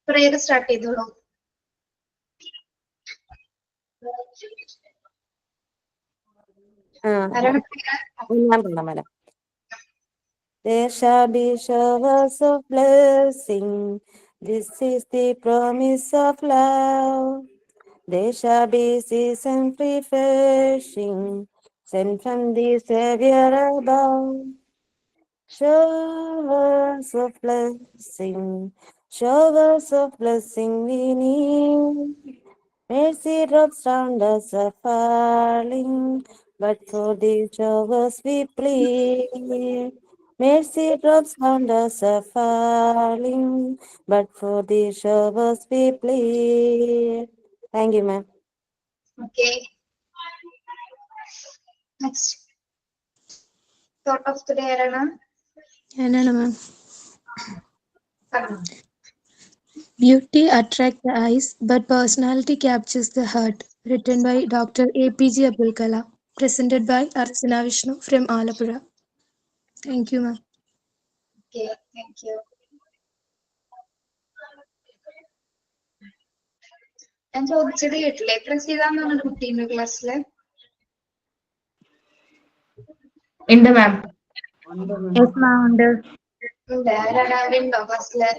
Prayer start ചെയ്തോളൂ. There shall be showers of blessing. This is the promise of love. There shall be seasons refreshing, sent from the Savior above. Showers of blessing we need. Mercy drops round us are falling, but for these showers we plead. Mercy drops round us are falling, but for these showers we plead. Thank you, ma'am. Okay. Next. Thought of the day, Arana. ma'am. Beauty attracts the eyes, but personality captures the heart. Written by Dr. APJ Abdul Kalam. Presented by Archana Vishnu from Alapura. Thank you, ma'am. Okay, thank you. ഞാൻ ചോദിച്ചത് കേട്ടില്ലേ? പ്രസീത എന്നാണ് കുട്ടീന്റെ ക്ലാസ്സില്. ഉണ്ട് മാം. ഉണ്ട്. ഉണ്ടോ ക്ലാസ്സില്?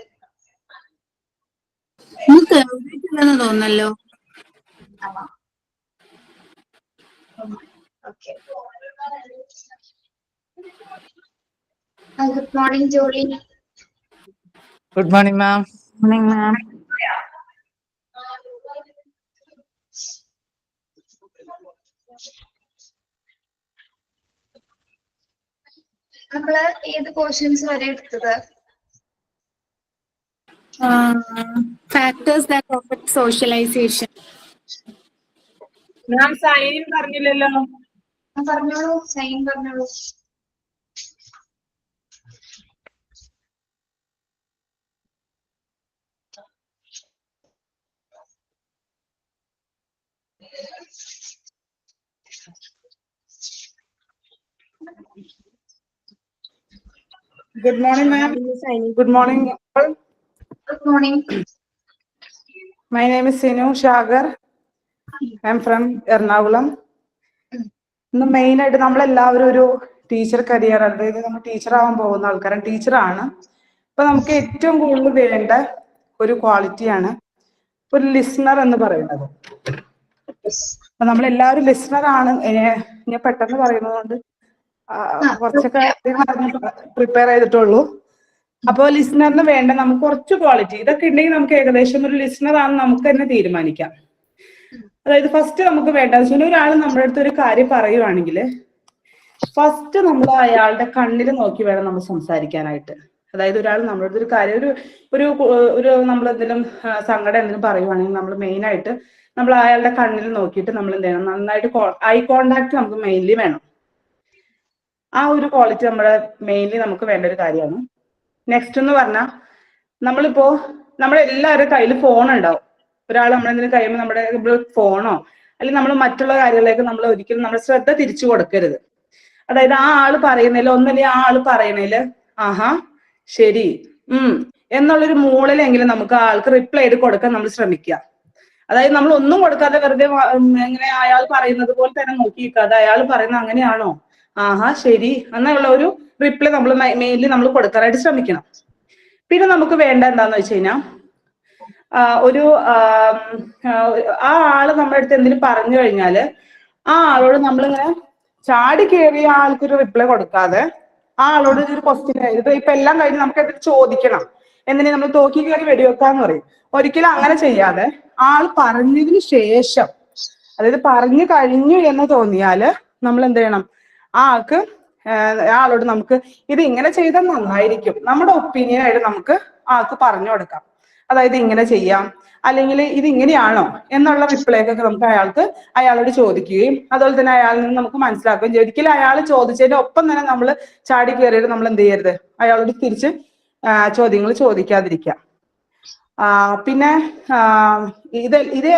തോന്നല്ലോ. Okay. Good morning Jolly. Good morning ma'am. Morning ma'am. നമ്മള് ഏത് പോർഷൻസ് വരെ എടുത്തത്? Factors that affect socialisation. Ma'am sign പറഞ്ഞില്ലല്ലോ. പറഞ്ഞോളൂ, സൈൻ പറഞ്ഞോളൂ. Good morning, ma'am. Good morning, all. Good morning. My name is Sinu Shagar. I am from Ernakulam. ഇന്ന് main ആയിട്ട് നമ്മളെല്ലാവരും ഒരു ടീച്ചർ കരിയർ, അതായത് നമ്മൾ ടീച്ചർ ആവാൻ പോകുന്ന ആൾക്കാരാണ്, ടീച്ചറാണ്. അപ്പൊ നമുക്ക് ഏറ്റവും കൂടുതൽ വേണ്ട ഒരു ക്വാളിറ്റിയാണ് ഒരു ലിസണർ എന്ന് പറയുന്നത്. അപ്പൊ നമ്മളെല്ലാവരും ലിസണർ ആണ്. ഞാൻ പെട്ടെന്ന് പറയുന്നത് കൊണ്ട് കുറച്ചൊക്കെ പ്രിപ്പയർ ചെയ്തിട്ടുള്ളൂ. അപ്പോൾ ലിസണറിന് വേണ്ട നമുക്ക് കുറച്ച് ക്വാളിറ്റി ഇതൊക്കെ ഉണ്ടെങ്കിൽ നമുക്ക് ഏകദേശം ഒരു ലിസണർ ആണെന്ന് നമുക്ക് തന്നെ തീരുമാനിക്കാം. അതായത് ഫസ്റ്റ് നമുക്ക് വേണ്ടത് ഒരാൾ നമ്മുടെ അടുത്ത് ഒരു കാര്യം പറയുവാണെങ്കിൽ ഫസ്റ്റ് നമ്മൾ അയാളുടെ കണ്ണിൽ നോക്കി വേണം നമ്മൾ സംസാരിക്കാനായിട്ട്. അതായത് ഒരാൾ നമ്മുടെ അടുത്ത് ഒരു കാര്യം ഒരു നമ്മൾ എന്തെങ്കിലും സങ്കടം എന്തെങ്കിലും പറയുവാണെങ്കിൽ നമ്മൾ മെയിൻ ആയിട്ട് നമ്മൾ അയാളുടെ കണ്ണിൽ നോക്കിയിട്ട് നമ്മൾ എന്ത് ചെയ്യണം, നന്നായിട്ട് ഐ കോണ്ടാക്ട് നമുക്ക് മെയിൻലി വേണം. ആ ഒരു ക്വാളിറ്റി നമ്മുടെ മെയിൻലി നമുക്ക് വേണ്ട ഒരു കാര്യമാണ്. നെക്സ്റ്റ് എന്ന് പറഞ്ഞാൽ നമ്മളിപ്പോ നമ്മുടെ എല്ലാവരുടെ കയ്യിൽ ഫോൺ ഉണ്ടാവും. ഒരാൾ നമ്മളെന്തെങ്കിലും കഴിയുമ്പോൾ നമ്മുടെ ഫോണോ അല്ലെങ്കിൽ നമ്മൾ മറ്റുള്ള കാര്യങ്ങളിലേക്ക് നമ്മൾ ഒരിക്കലും നമ്മുടെ ശ്രദ്ധ തിരിച്ചു കൊടുക്കരുത്. അതായത് ആ ആള് പറയുന്നതിൽ ഒന്നല്ലെങ്കിൽ ആ ആള് പറയണേല് ആഹാ ശരി എന്നുള്ളൊരു മൂളലെങ്കിലും നമുക്ക് ആ ആൾക്ക് റിപ്ലൈ ചെയ്ത് കൊടുക്കാൻ നമ്മൾ ശ്രമിക്കുക. അതായത് നമ്മൾ ഒന്നും കൊടുക്കാതെ വെറുതെ എങ്ങനെ അയാൾ പറയുന്നത് പോലെ തന്നെ നോക്കി നിൽക്കാതെ അയാൾ പറയുന്നത് അങ്ങനെയാണോ, ആഹാ ശരി എന്നുള്ള ഒരു റിപ്ലൈ നമ്മൾ മെയിൻലി നമ്മൾ കൊടുക്കാനായിട്ട് ശ്രമിക്കണം. പിന്നെ നമുക്ക് വേണ്ട എന്താന്ന് വെച്ച് കഴിഞ്ഞാൽ ആ ആള് നമ്മുടെ അടുത്ത് എന്തെങ്കിലും പറഞ്ഞു കഴിഞ്ഞാല് ആ ആളോട് നമ്മളിങ്ങനെ ചാടി കയറി ആ ആൾക്കൊരു റിപ്ലൈ കൊടുക്കാതെ ആ ആളോട് ഒരു ക്വസ്റ്റ്യൻ ആയത് ഇപ്പൊ എല്ലാം കഴിഞ്ഞ് നമുക്ക് അത് ചോദിക്കണം. എന്തിനാ നമ്മൾ തോക്കി കയറി വെടിവെക്കാന്ന് പറയും. ഒരിക്കലും അങ്ങനെ ചെയ്യാതെ ആൾ പറഞ്ഞതിന് ശേഷം, അതായത് പറഞ്ഞു കഴിഞ്ഞു എന്ന് തോന്നിയാല് നമ്മൾ എന്ത് ചെയ്യണം, ആളോട് നമുക്ക് ഇത് ഇങ്ങനെ ചെയ്താൽ നന്നായിരിക്കും, നമ്മുടെ ഒപ്പീനിയൻ ആയിട്ട് നമുക്ക് ആൾക്ക് പറഞ്ഞു കൊടുക്കാം. അതായത് ഇങ്ങനെ ചെയ്യാം അല്ലെങ്കിൽ ഇത് ഇങ്ങനെയാണോ എന്നുള്ള റിപ്ലൈ ഒക്കെ നമുക്ക് അയാളോട് ചോദിക്കുകയും അതുപോലെ തന്നെ അയാളിൽ നിന്ന് നമുക്ക് മനസ്സിലാക്കുകയും ചെയ്യും. ഒരിക്കലും അയാൾ ചോദിച്ചതിന്റെ ഒപ്പം തന്നെ നമ്മൾ ചാടി കയറിയിട്ട് നമ്മൾ എന്ത് ചെയ്യരുത്, അയാളോട് തിരിച്ച് ചോദ്യങ്ങൾ ചോദിക്കാതിരിക്കുക. പിന്നെ ഇത്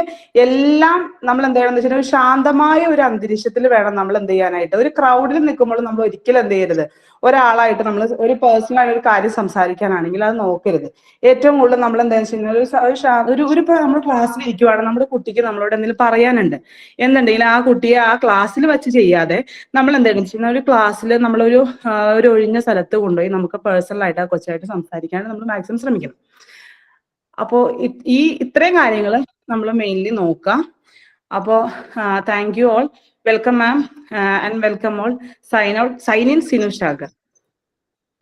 എല്ലാം നമ്മൾ എന്ത് ചെയ്യണം എന്ന് വെച്ചാൽ ഒരു ശാന്തമായ ഒരു അന്തരീക്ഷത്തിൽ വേണം നമ്മൾ എന്ത് ചെയ്യാനായിട്ട്. ഒരു ക്രൗഡിൽ നിൽക്കുമ്പോൾ നമ്മൾ ഒരിക്കലും എന്ത് ചെയ്യരുത്, ഒരാളായിട്ട് നമ്മൾ ഒരു പേഴ്സണൽ ഒരു കാര്യം സംസാരിക്കാനാണെങ്കിൽ അത് നോക്കരുത്. ഏറ്റവും കൂടുതൽ നമ്മൾ എന്താണെന്ന് വെച്ച് കഴിഞ്ഞാൽ ഒരു നമ്മൾ ക്ലാസ്സിൽ ഇരിക്കുവാണ്, നമ്മുടെ കുട്ടിക്ക് നമ്മളോട് എന്തെങ്കിലും പറയാനുണ്ട് എന്നുണ്ടെങ്കിൽ ആ കുട്ടിയെ ആ ക്ലാസ്സിൽ വെച്ച് ചെയ്യാതെ നമ്മൾ എന്താണെന്ന് വെച്ച് കഴിഞ്ഞാൽ ഒരു ക്ലാസ്സിൽ നമ്മളൊരു ഒഴിഞ്ഞ സ്ഥലത്ത് കൊണ്ടുപോയി നമുക്ക് പേഴ്സണലായിട്ട് ആ കൊച്ചായിട്ട് സംസാരിക്കാൻ നമ്മൾ മാക്സിമം ശ്രമിക്കണം. അപ്പോ ഇത്രയും കാര്യങ്ങൾ നമ്മൾ മെയിൻലി നോക്കാം. അപ്പോ thank you all. Welcome ma'am and welcome all. Sign in Sinu Shagar.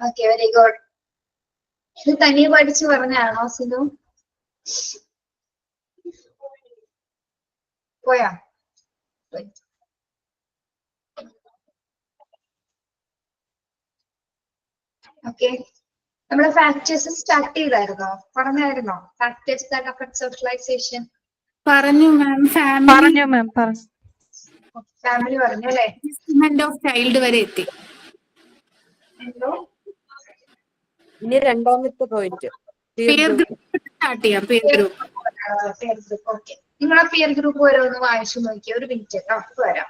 Okay, very good. ഇത് തനിയെ പഠിച്ചു പറഞ്ഞാണോ സിനു? പോയാ? ഓക്കെ, നമ്മള് ഫാക്ടേഴ്സ് സ്റ്റാർട്ട് ചെയ്തായിരുന്നോ? പറഞ്ഞായിരുന്നോ ഫാക്ടേഴ്സ് ദാറ്റ് അഫക്ട് സോഷ്യലൈസേഷൻ? പറഞ്ഞു മാം. ഫാമിലി പറഞ്ഞു അല്ലേ? ഓഫ് ചൈൽഡ് വരെ എത്തി. എന്തോ ഇനി രണ്ടാമത്തെ പോയിന്റ് പിയർ ഗ്രൂപ്പ് സ്റ്റാർട്ട് ചെയ്യാം. Peer group. ഓക്കെ, നിങ്ങളെ പിയർ ഗ്രൂപ്പ് വരെ ഒന്ന് വായിച്ചു നോക്കിയ. ഒരു മിനിറ്റ് കേട്ടോ, വരാം.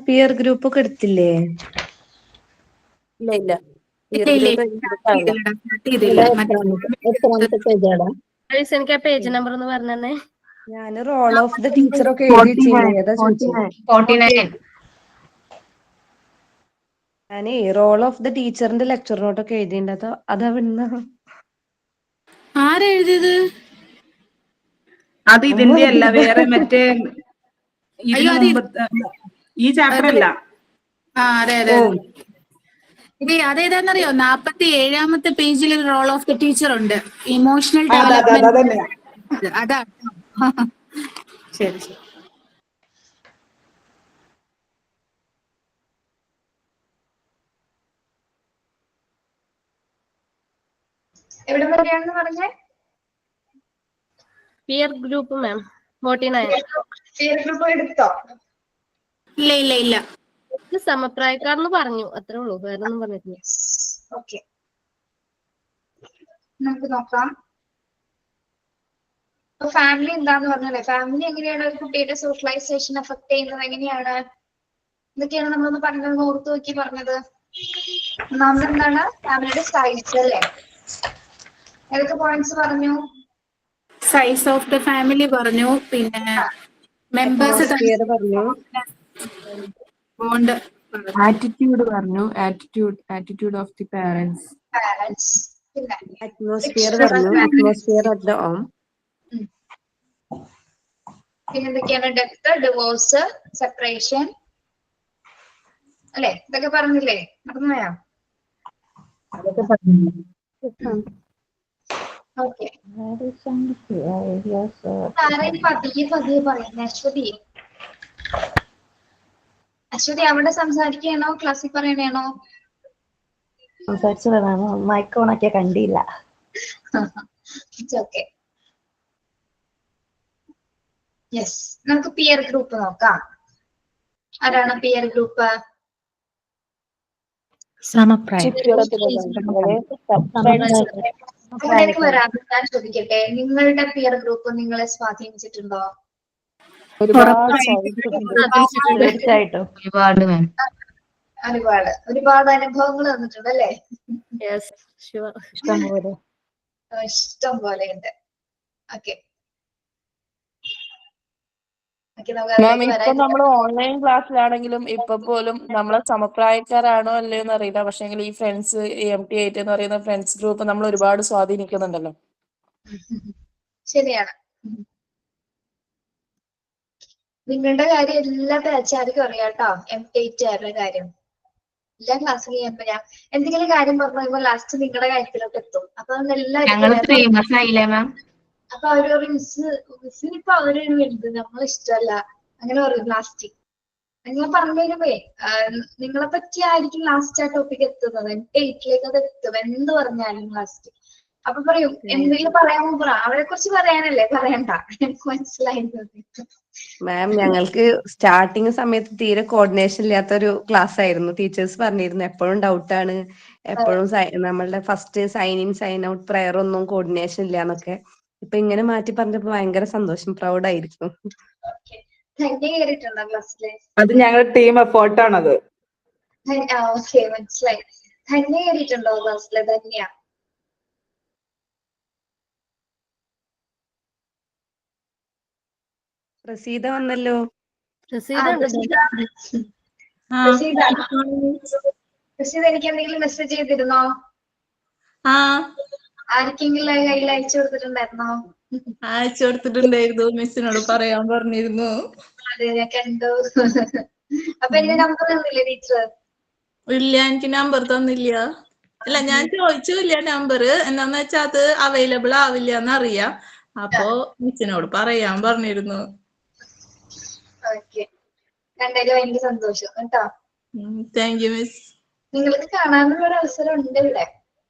പിയർ ഗ്രൂപ്പ് ഒക്കെ എടുത്തില്ലേ? ഇല്ല. എനിക്ക് ആ പേജ് നമ്പർ ഒന്ന് പറഞ്ഞേ. ഞാൻ റോൾ ഓഫ് ദ ടീച്ചർ ഒക്കെ ഞാനേ റോൾ ഓഫ് ദ ടീച്ചറിന്റെ ലെക്ചർ നോട്ടൊക്കെ എഴുതിണ്ടോ അതവിടുന്ന ആരെഴുതിയത്? അത് ഇതിന്റെ അല്ല, വേറെ മറ്റേ ഈ ചാപ്റ്റർ അല്ല. അതെ. അതേതാന്നറിയോ? 47ാമത്തെ പേജിൽ റോൾ ഓഫ് ദ ടീച്ചർ ഉണ്ട്. Emotional development. അതാ. ശരി. എവിടെ വരെയാണെന്ന് പറഞ്ഞേ? പിയർ ഗ്രൂപ്പ് മാം 49. പിയർ ഗ്രൂപ്പ് എടുത്തോ? ഇല്ല. സമപ്രായക്കാരെന്ന് പറഞ്ഞു, അത്രേ ഉള്ളൂ, വേറെ ഒന്നും പറഞ്ഞിട്ടില്ല. ഓക്കെ, നമുക്ക് നോക്കാം. ഫാമിലി എന്താന്ന് പറഞ്ഞല്ലേ, ഫാമിലി എങ്ങനെയാണ് ഒരു കുട്ടിയുടെ സോഷ്യലൈസേഷൻ എഫക്ട് ചെയ്യുന്നത്, എങ്ങനെയാണ്, ഇതൊക്കെയാണ് നമ്മളൊന്ന് പറഞ്ഞത്. ഓർത്ത് നോക്കി പറഞ്ഞത്. ഒന്നാമത് എന്താണ്? ഫാമിലിയുടെ സൈസ് അല്ലേ? ഏതൊക്കെ പോയിന്റ്സ് പറഞ്ഞു? സൈസ് ഓഫ് ദ ഫാമിലി പറഞ്ഞു, പിന്നെ മെമ്പേഴ്സ് പറഞ്ഞു, ബോണ്ട്, ആറ്റിറ്റ്യൂഡ് പറഞ്ഞു, ആറ്റിറ്റ്യൂഡ് ഓഫ് ദി പാരന്റ്സ്, പിന്നെ അറ്റ്മോസ്ഫിയർ പറഞ്ഞു, അറ്റ്മോസ്ഫിയർ അറ്റ് ദ ഹോം. പിന്നെ എന്തൊക്കെയാണ്? ഡെത്ത്, ഡിവോഴ്സ്, സെപ്പറേഷൻ അല്ലെ? ഇതൊക്കെ പറഞ്ഞില്ലേ? മറന്നുപോയാ? ഓക്കെ, പതിയെ പറയുന്നത്. അശ്വതി അവിടെ സംസാരിക്കണോ ക്ലാസ്സിൽ പറയണേണോ? സംസാരിച്ചതാണ്, മൈക്ക് ഓണാക്കിയ കണ്ടില്ല. Okay, yes. നമുക്ക് പിയർ ഗ്രൂപ്പ് നോക്കാം. ആരാണ് പിയർ ഗ്രൂപ്പ്? അവിടേക്ക് വരാം. ഞാൻ ചോദിക്കട്ടെ, നിങ്ങളുടെ പിയർ ഗ്രൂപ്പ് നിങ്ങളെ സ്വാധീനിച്ചിട്ടുണ്ടോ? തീർച്ചയായിട്ടും ഒരുപാട് അനുഭവങ്ങൾ തന്നിട്ടുണ്ട് അല്ലേ? ഇഷ്ടം പോലെ ഉണ്ട്. ഓക്കെ, മാം, ഇപ്പൊ നമ്മൾ ഓൺലൈൻ ക്ലാസ്സിലാണെങ്കിലും ഇപ്പൊ പോലും നമ്മളെ സമപ്രായക്കാരാണോ അല്ലയോന്ന് അറിയില്ല, പക്ഷെ ഈ ഫ്രണ്ട്സ് EMT 8 എന്ന് പറയുന്ന ഫ്രണ്ട്സ് ഗ്രൂപ്പ് നമ്മൾ ഒരുപാട് സ്വാധീനിക്കുന്നുണ്ടല്ലോ. ശരിയാണ്. നിങ്ങളുടെ കാര്യം എല്ലാ ബാച്ചുകാർക്കും അറിയാട്ടോ. MT8 കാര്യം എല്ലാ ക്ലാസ്സിൽ ചെയ്യുമ്പോ ഞാൻ എന്തെങ്കിലും കാര്യം പറഞ്ഞു കഴിയുമ്പോൾ ലാസ്റ്റ് നിങ്ങളുടെ കാര്യത്തിലോട്ട് എത്തും. അപ്പൊ എല്ലാവരും അപ്പൊ അവര് പറയും, മിസ്സിനിപ്പൊ അവര് വലുത്, നമ്മളെ ഇഷ്ടമല്ല, അങ്ങനെ പറയും ലാസ്റ്റ്. നിങ്ങൾ പറഞ്ഞു കഴിയുമ്പേ നിങ്ങളെ പറ്റി ആയിരിക്കും ലാസ്റ്റ് ആ ടോപ്പിക് എത്തുന്നത്. MT8 അത് എത്തും എന്ത് പറഞ്ഞാലും ലാസ്റ്റ്. അപ്പൊ പറയൂ, എന്തെങ്കിലും പറയാമോ പറ. അവരെ കുറിച്ച് പറയാനല്ലേ, പറയണ്ട. എനിക്ക് മനസ്സിലായിരുന്നത്. മാം, ഞങ്ങൾക്ക് സ്റ്റാർട്ടിങ് സമയത്ത് തീരെ കോർഡിനേഷൻ ഇല്ലാത്തൊരു ക്ലാസ് ആയിരുന്നു. ടീച്ചേഴ്സ് പറഞ്ഞിരുന്നു എപ്പോഴും ഡൗട്ടാണ്, എപ്പോഴും നമ്മളുടെ first sign in sign out prayer ഒന്നും കോർഡിനേഷൻ ഇല്ല എന്നൊക്കെ. ഇപ്പൊ ഇങ്ങനെ മാറ്റി പറഞ്ഞപ്പോ ഭയങ്കര സന്തോഷം, പ്രൗഡ് ആയിരിക്കും. ധന്യ കയറിയിട്ടുണ്ടോ ക്ലാസ്സില്? അത് ഞങ്ങളുടെ ടീം എഫേർട്ടാണത്. ഓക്കെ, മനസ്സിലായി. ധന്യ കയറിയിട്ടുണ്ടോ ക്ലാസ്സില്? ധന്യ പ്രസീത വന്നല്ലോ. പ്രസീത ഉണ്ട്. പ്രസീത എനിക്ക് എന്തെങ്കിലും മെസ്സേജ് ചെയ്തിരുന്നോ? ആർക്കെങ്കിലും കയ്യിൽ അയച്ചു കൊടുത്തിട്ടുണ്ടായിരുന്നോ? അയച്ചു കൊടുത്തിട്ടുണ്ടായിരുന്നു, മിസ്സിനോട് പറയാൻ പറഞ്ഞിരുന്നു. അതെ, ഞാൻ കണ്ടു. അപ്പൊ എന്റെ നമ്പർ തന്നില്ലേ ടീച്ചർ? ഇല്ല, എനിക്ക് നമ്പർ തന്നില്ല. അല്ല, ഞാൻ ചോദിച്ചില്ല നമ്പർ. എന്താന്ന് വെച്ചാ അത് അവൈലബിൾ ആവില്ല എന്നറിയാം. അപ്പൊ മിസ്സിനോട് പറയാൻ പറഞ്ഞിരുന്നു. ഓക്കെ, കണ്ടതിൽ ഭയങ്കര സന്തോഷം കേട്ടോ. Thank you miss. നിങ്ങൾക്ക് കാണാനുള്ള ഒരു അവസരം ഉണ്ട് ഇവിടെ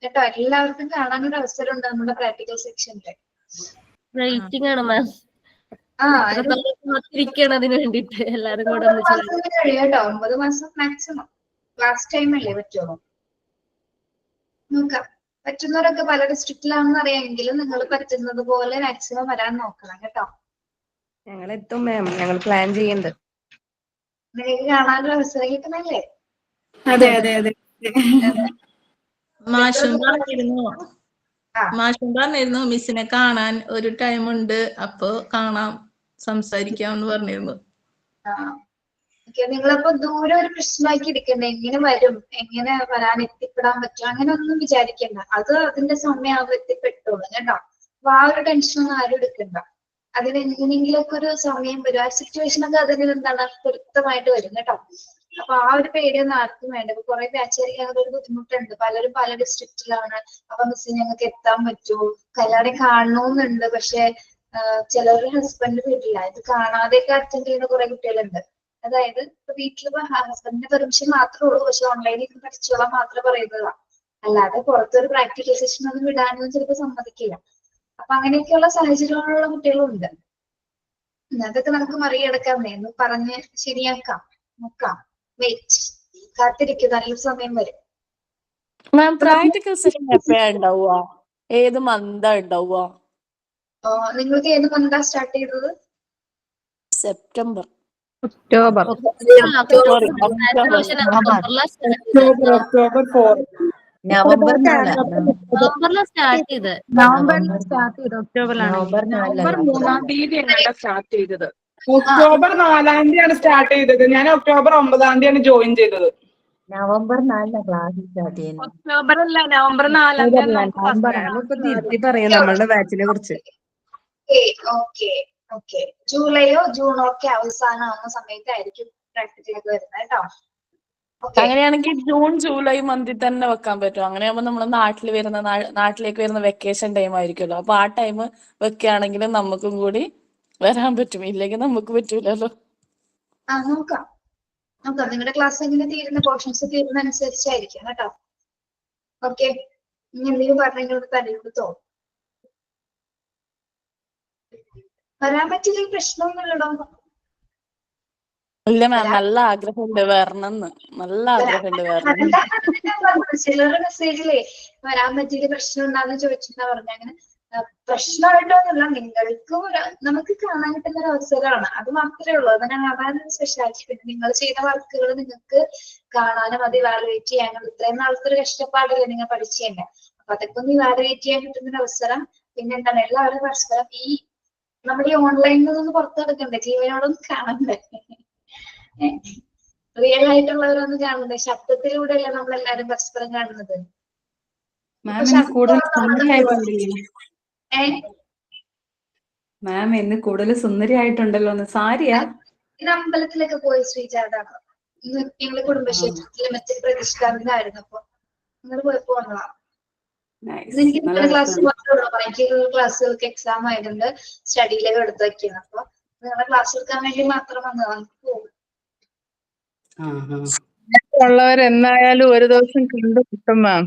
കേട്ടോ. എല്ലാവർക്കും കാണാനൊരു അവസരം ഉണ്ട് നമ്മുടെ പ്രാക്ടിക്കൽ സെക്ഷനില്. വെയിറ്റിംഗ് ആണ് മാം. കാത്തിരിക്കണം അതിന് വേണ്ടിട്ട്. എല്ലാരും കൂടെ കേട്ടോ. 9 മാസം മാക്സിമം. ക്ലാസ് ടൈം അല്ലേ പറ്റുള്ളൂ. നോക്കാം. പറ്റുന്നവരൊക്കെ പല ഡിസ്ട്രിക്റ്റിലാണെന്ന് അറിയാമെങ്കിലും നിങ്ങൾ പറ്റുന്നത് പോലെ മാക്സിമം വരാൻ നോക്കണം കേട്ടോ. ഞങ്ങൾ എത്തും മാം, ഞങ്ങൾ പ്ലാൻ ചെയ്യുന്നുണ്ട്. നിങ്ങൾക്ക് കാണാനൊരു അവസരം കിട്ടുന്നല്ലേ? അതെ അതെ അതെ. മാഷും പറഞ്ഞിരുന്നു മിസ്സിനെ കാണാൻ ഒരു ടൈം ഉണ്ട്, അപ്പൊ കാണാം, സംസാരിക്കാം എന്ന് പറഞ്ഞിരുന്നു. നിങ്ങളപ്പോ ദൂരം ഒരു പ്രശ്നമാക്കി എടുക്കണ്ട. എങ്ങനെ വരും, എങ്ങനെ വരാൻ എത്തിപ്പെടാൻ പറ്റും, അങ്ങനെ ഒന്നും വിചാരിക്കണ്ട. അത് അതിന്റെ സമയമാകുമ്പോൾ എത്തിപ്പെട്ടോളൂ കേട്ടോ. അപ്പൊ ആ ഒരു ടെൻഷനൊന്നും ആരും എടുക്കണ്ട. അതിന് എങ്ങനെയെങ്കിലൊക്കെ ഒരു സമയം വരും. ആ സിറ്റുവേഷൻ ഒക്കെ അതിന് എന്താണ് പൊരുത്തമായിട്ട് വരും കേട്ടോ. അപ്പൊ ആ ഒരു പേടിയൊന്നും ആർക്കും വേണ്ട. ഇപ്പൊ കുറെ ബാച്ചുകാർക്ക് അങ്ങനെ ഒരു ബുദ്ധിമുട്ടുണ്ട്. പലരും പല ഡിസ്ട്രിക്റ്റിലാണ്. അപ്പൊ മിസ്സിന് ഞങ്ങൾക്ക് എത്താൻ പറ്റുമോ, കല്യാണം കാണണമെന്നുണ്ട്, പക്ഷെ ചിലവരുടെ ഹസ്ബൻഡ് വീട്ടില്ല. ഇത് കാണാതെയൊക്കെ അറ്റൻഡ് ചെയ്യുന്ന കുറെ കുട്ടികളുണ്ട്. അതായത് ഇപ്പൊ വീട്ടിൽ ഹസ്ബൻഡിന്റെ പെർമിഷൻ മാത്രമേ ഉള്ളൂ, പക്ഷെ ഓൺലൈനിൽ പഠിച്ചോളാൻ മാത്രമേ പറയുന്നതാ. അല്ലാതെ പുറത്തൊരു പ്രാക്ടിക്കൽ സെഷൻ ഒന്നും വിടാനൊന്നും ചിലപ്പോൾ സമ്മതിക്കില്ല. അപ്പൊ അങ്ങനെയൊക്കെയുള്ള സാഹചര്യങ്ങളുള്ള കുട്ടികളും ഉണ്ട്. അതൊക്കെ നമുക്ക് മറികടക്കാമെന്നേ, എന്ന് പറഞ്ഞ് ശരിയാക്കാം. നോക്കാം. വെയിറ്റ്, കാത്തിരിക്കും, നല്ലൊരു സമയം വരും. മാം, പ്രാക്ടിക്കൽ സെഷൻ എപ്പോഴാ ഉണ്ടാവുക? ഏത് മന്താ ഉണ്ടാവുക? നിങ്ങൾക്ക് ഏത് മന്താ സ്റ്റാർട്ട് ചെയ്തത്? സെപ്റ്റംബർ. ഒക്ടോബർ. ഒക്ടോബർ 4. നവംബറിലാണ് സ്റ്റാർട്ട് ചെയ്ത്. നവംബറിൽ സ്റ്റാർട്ട് ചെയ്ത് ഒക്ടോബറിലാണ്. നവംബർ 3-ാം തീയതി എങ്ങനെയാ സ്റ്റാർട്ട് ചെയ്തത്? ഒക്ടോബർ 4-ാം തീയതിയാണ് സ്റ്റാർട്ട് ചെയ്തത്. ഞാൻ ഒക്ടോബർ 9-ാം തീയതിയാണ് ജോയിൻ ചെയ്തത്. നവംബർ 4 ക്ലാസ് സ്റ്റാർട്ട് ചെയ്യുന്നത്. ഒക്ടോബർ അല്ല, നവംബർ 4-ാം തീയതി. മാം ഇപ്പൊ തിരുത്തി പറയാം നമ്മളുടെ ബാച്ചിനെ കുറിച്ച്. ഓക്കെ, ജൂലൈയോ ജൂണോ ഒക്കെ അവസാനമാകുന്ന സമയത്തായിരിക്കും പ്രാക്ടിക്കലൊക്കെ വരുന്നത് കേട്ടോ. അങ്ങനെയാണെങ്കിൽ ജൂൺ ജൂലൈ മന്തിൽ തന്നെ വെക്കാൻ പറ്റും. അങ്ങനെയാകുമ്പോൾ നമ്മൾ നാട്ടിലേക്ക് വരുന്ന വെക്കേഷൻ ടൈം ആയിരിക്കുമല്ലോ. അപ്പൊ ആ ടൈം വെക്കുകയാണെങ്കിൽ നമുക്കും കൂടി വരാൻ പറ്റും. ഇല്ലെങ്കിൽ നമുക്ക് പറ്റൂലല്ലോ. നോക്കാം. നിങ്ങളുടെ ക്ലാസ് എങ്ങനെ തീരുന്ന, പോർഷൻസ് തീരുന്ന അനുസരിച്ചായിരിക്കും കേട്ടോ. ഓക്കെ, ഇനി എന്തെങ്കിലും പറഞ്ഞെങ്കിൽ തലയെടുത്തോ. വരാൻ പറ്റില്ലെങ്കിൽ പ്രശ്നമൊന്നുമില്ലടോ. ഇല്ല മാം, നല്ല ആഗ്രഹമുണ്ട് വരണമെന്ന്. നല്ല ആഗ്രഹമുണ്ട് വരണം. ചിലരുടെ മെസ്സേജിലേ വരാൻ പറ്റിയ പ്രശ്നം ഉണ്ടാന്ന് ചോദിച്ചിട്ടാ പറഞ്ഞ. അങ്ങനെ പ്രശ്നമായിട്ടൊന്നുമില്ല. നിങ്ങൾക്കും നമുക്ക് കാണാൻ കിട്ടുന്ന ഒരു അവസരമാണ്, അത് മാത്രമേ ഉള്ളൂ. അതാണ് സ്പെഷ്യാലിറ്റി. പിന്നെ നിങ്ങൾ ചെയ്യുന്ന വർക്കുകൾ നിങ്ങൾക്ക് കാണാനും അത് ഇവാലുവേറ്റ് ചെയ്യാനും ഇത്രയും നാളത്തെ ഒരു കഷ്ടപ്പാടല്ലേ നിങ്ങൾ പഠിച്ചേണ്ടേ. അപ്പൊ അതൊക്കെ ഒന്ന് ഇവാലുവേറ്റ് ചെയ്യാൻ കിട്ടുന്ന ഒരു അവസരം. പിന്നെ എന്താണ്, എല്ലാവരും പരസ്പരം ഈ നമ്മുടെ ഈ ഓൺലൈനിൽ നിന്ന് പുറത്തു കിടക്കണ്ടേ, ജീവനോടൊന്നും കാണണ്ടേ, റിയൽ ആയിട്ടുള്ളവരൊന്നും കാണണ്ടേ. ശബ്ദത്തിലൂടെയല്ലേ നമ്മളെല്ലാരും പരസ്പരം കാണുന്നത്. മാം ഇന്ന് കൂടുതൽ സുന്ദരി ആയിട്ടുണ്ടല്ലോ. സാരിയാ? ഇത് അമ്പലത്തിലൊക്കെ പോയി ശ്രീജാതാണ്. ഞങ്ങള് കുടുംബക്ഷേത്രത്തിലെ മറ്റേ പ്രതിഷ്ഠാപനായിരുന്നു. അപ്പൊ നിങ്ങൾ പോയപ്പോ വന്നതാ. എനിക്ക് ക്ലാസ് മാത്രമേ ഉള്ളൂ. എനിക്ക് ക്ലാസ്സുകൾക്ക് എക്സാം ആയതുകൊണ്ട് സ്റ്റഡിയിലൊക്കെ എടുത്ത് വെക്കുന്നത്. അപ്പൊ നിങ്ങളെ ക്ലാസ് എടുക്കാൻ വേണ്ടി മാത്രം വന്നതാണ്. ഉള്ളവരെന്നായാലും ഒരു ദിവസം കണ്ടുമുട്ടും മാം.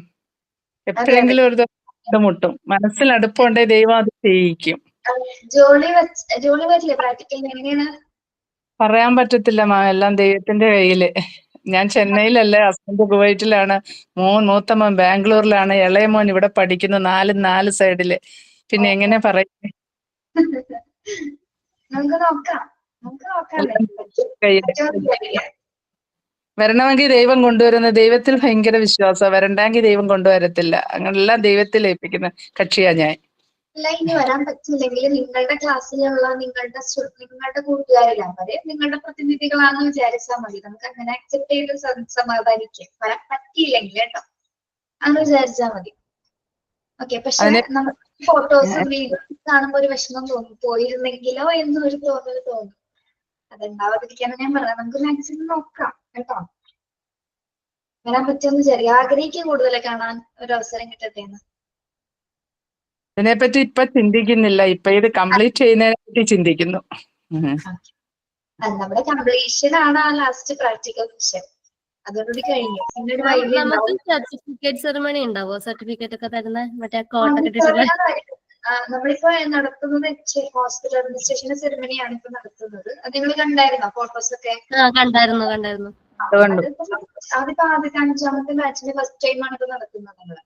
എപ്പോഴെങ്കിലും ഒരു ദിവസം മുട്ടും. മനസ്സിൽ അടുപ്പുണ്ടെങ്കിൽ ദൈവം അത് ചെയ്യിക്കും. ജോലി വരില്ലേ പ്രാക്ടിക്കലിന്? എങ്ങനെയാണ്? പറയാൻ പറ്റത്തില്ല മാം, എല്ലാം ദൈവത്തിന്റെ കയ്യില്. ഞാൻ ചെന്നൈയിലല്ലേ, ഹസ്ബൻഡ് കുവൈറ്റിലാണ്, മൂത്ത മോൻ ബാംഗ്ലൂരിലാണ്, ഇളയ മോൻ ഇവിടെ പഠിക്കുന്നു. നാല് സൈഡില്. പിന്നെ എങ്ങനെ പറയും? നമുക്ക് നോക്കാല്ലേ. വരണമെങ്കിൽ ദൈവം കൊണ്ടുവരുന്ന, ദൈവത്തിൽ ഭയങ്കര വിശ്വാസം. വരണ്ടെങ്കിൽ ദൈവം കൊണ്ടുവരത്തില്ല. അങ്ങനെല്ലാം ദൈവത്തിൽ ഏൽപ്പിക്കുന്ന കക്ഷിയാ ഞാൻ. അല്ല, ഇനി വരാൻ പറ്റില്ലെങ്കിൽ നിങ്ങളുടെ ക്ലാസ്സിലുള്ള നിങ്ങളുടെ കൂട്ടുകാരെല്ലാം വരെ നിങ്ങളുടെ പ്രതിനിധികളാണെന്ന് വിചാരിച്ചാൽ മതി. നമുക്ക് അങ്ങനെ അക്സെപ്റ്റ് ചെയ്ത് സമാധാനിക്കാം. വരാൻ പറ്റിയില്ലെങ്കിൽ കേട്ടോ, അങ്ങനെ വിചാരിച്ചാൽ മതി. ഓക്കെ. പക്ഷെ നമുക്ക് ഫോട്ടോസും വീഡിയോസും കാണുമ്പോൾ ഒരു വിഷമം തോന്നും, പോയിരുന്നെങ്കിലോ എന്നൊരു തോന്നൽ തോന്നും. അതുണ്ടാവാതിരിക്കാനാണ് ഞാൻ പറഞ്ഞത്. നമുക്ക് മാക്സിമം നോക്കാം കേട്ടോ, വരാൻ പറ്റുമെന്ന് ആഗ്രഹിക്കുക, കൂടുതൽ കാണാൻ ഒരു അവസരം കിട്ടട്ടെ എന്ന്. ഇതിനെപ്പറ്റി ഇപ്പൊ ചിന്തിക്കുന്നില്ല, ഇപ്പൊ ഇത് കംപ്ലീറ്റ് ചെയ്യുന്നതിനെ പറ്റി ചിന്തിക്കുന്നു. നമ്മുടെ കംപ്ലീഷൻ ആണ് ആ ലാസ്റ്റ് പ്രാക്ടിക്കൽ വിഷയം. അതോടുകൂടി കഴിഞ്ഞു. പിന്നെ നമുക്ക് സർട്ടിഫിക്കറ്റ് സെറിമണി ഉണ്ടാവോ? സർട്ടിഫിക്കറ്റ് ഒക്കെ തരുന്ന മറ്റേ കോട്ടൊക്കെ ഇട്ടിട്ടുള്ള? നമ്മളിപ്പോ നടത്തുന്നത് ഹോസ്പിറ്റൽ അഡ്മിനിസ്ട്രേഷന്റെ സെറിമണിയാണ് ഇപ്പൊ നടത്തുന്നത്. അത് നിങ്ങൾ കണ്ടായിരുന്നോ ഫോട്ടോസ് ഒക്കെ? കണ്ടായിരുന്നു. അതിപ്പോ ആദ്യത്തെ 5ാമത്തെ ബാച്ചിന്റെ ഫസ്റ്റ് ടൈമാണ് ഇപ്പൊ നടത്തുന്നത് നമ്മള്.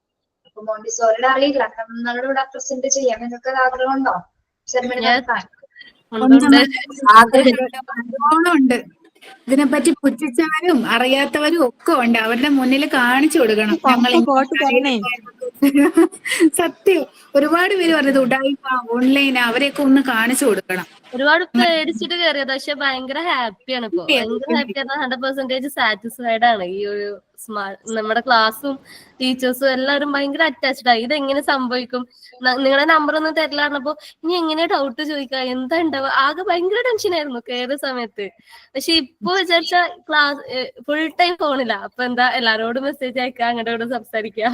അപ്പൊ മോണ്ടിസോറിയുടെ അറിയില്ല, നമ്മളുടെ ഇവിടെ പ്രസന്റ് ചെയ്യാം. നിങ്ങൾക്ക് ആഗ്രഹം ഉണ്ടോ സെറിമണി നടത്താൻ? ഉണ്ട്. ഇതിനെപ്പറ്റി പുച്ഛിച്ചവരും അറിയാത്തവരും ഒക്കെ ഉണ്ട്. അവരുടെ മുന്നിൽ കാണിച്ചു കൊടുക്കണം. സത്യം, ഒരുപാട് പേര് പറഞ്ഞത് ഉഡായിപ്പ ഓൺലൈൻ, അവരെയൊക്കെ ഒന്ന് കാണിച്ചു കൊടുക്കണം. ഒരുപാട് പേടിച്ചിട്ട് കയറിയത്, പക്ഷെ ഭയങ്കര ഹാപ്പിയാണ് ഇപ്പൊ. ഭയങ്കര ഹാപ്പിയാണ്. 100% സാറ്റിസ്ഫൈഡ് ആണ്. ഈ ഒരു നമ്മുടെ ക്ലാസ്സും ടീച്ചേഴ്സും എല്ലാവരും ഭയങ്കര അറ്റാച്ച്ഡ് ആയി. ഇതെങ്ങനെ സംഭവിക്കും, നിങ്ങളുടെ നമ്പർ ഒന്നും തരില്ല പറഞ്ഞപ്പോ ഇനി എങ്ങനെ ഡൗട്ട് ചോദിക്കുക, എന്താ ഉണ്ടാവുക, ആകെ ഭയങ്കര ടെൻഷൻ ആയിരുന്നു കയറിയ സമയത്ത്. പക്ഷെ ഇപ്പൊ വിചാരിച്ച ക്ലാസ് ഫുൾ ടൈം ഫോണില്ല. അപ്പൊ എന്താ, എല്ലാരോടും മെസ്സേജ് അയക്കുക, അങ്ങോട്ട് സംസാരിക്കുക.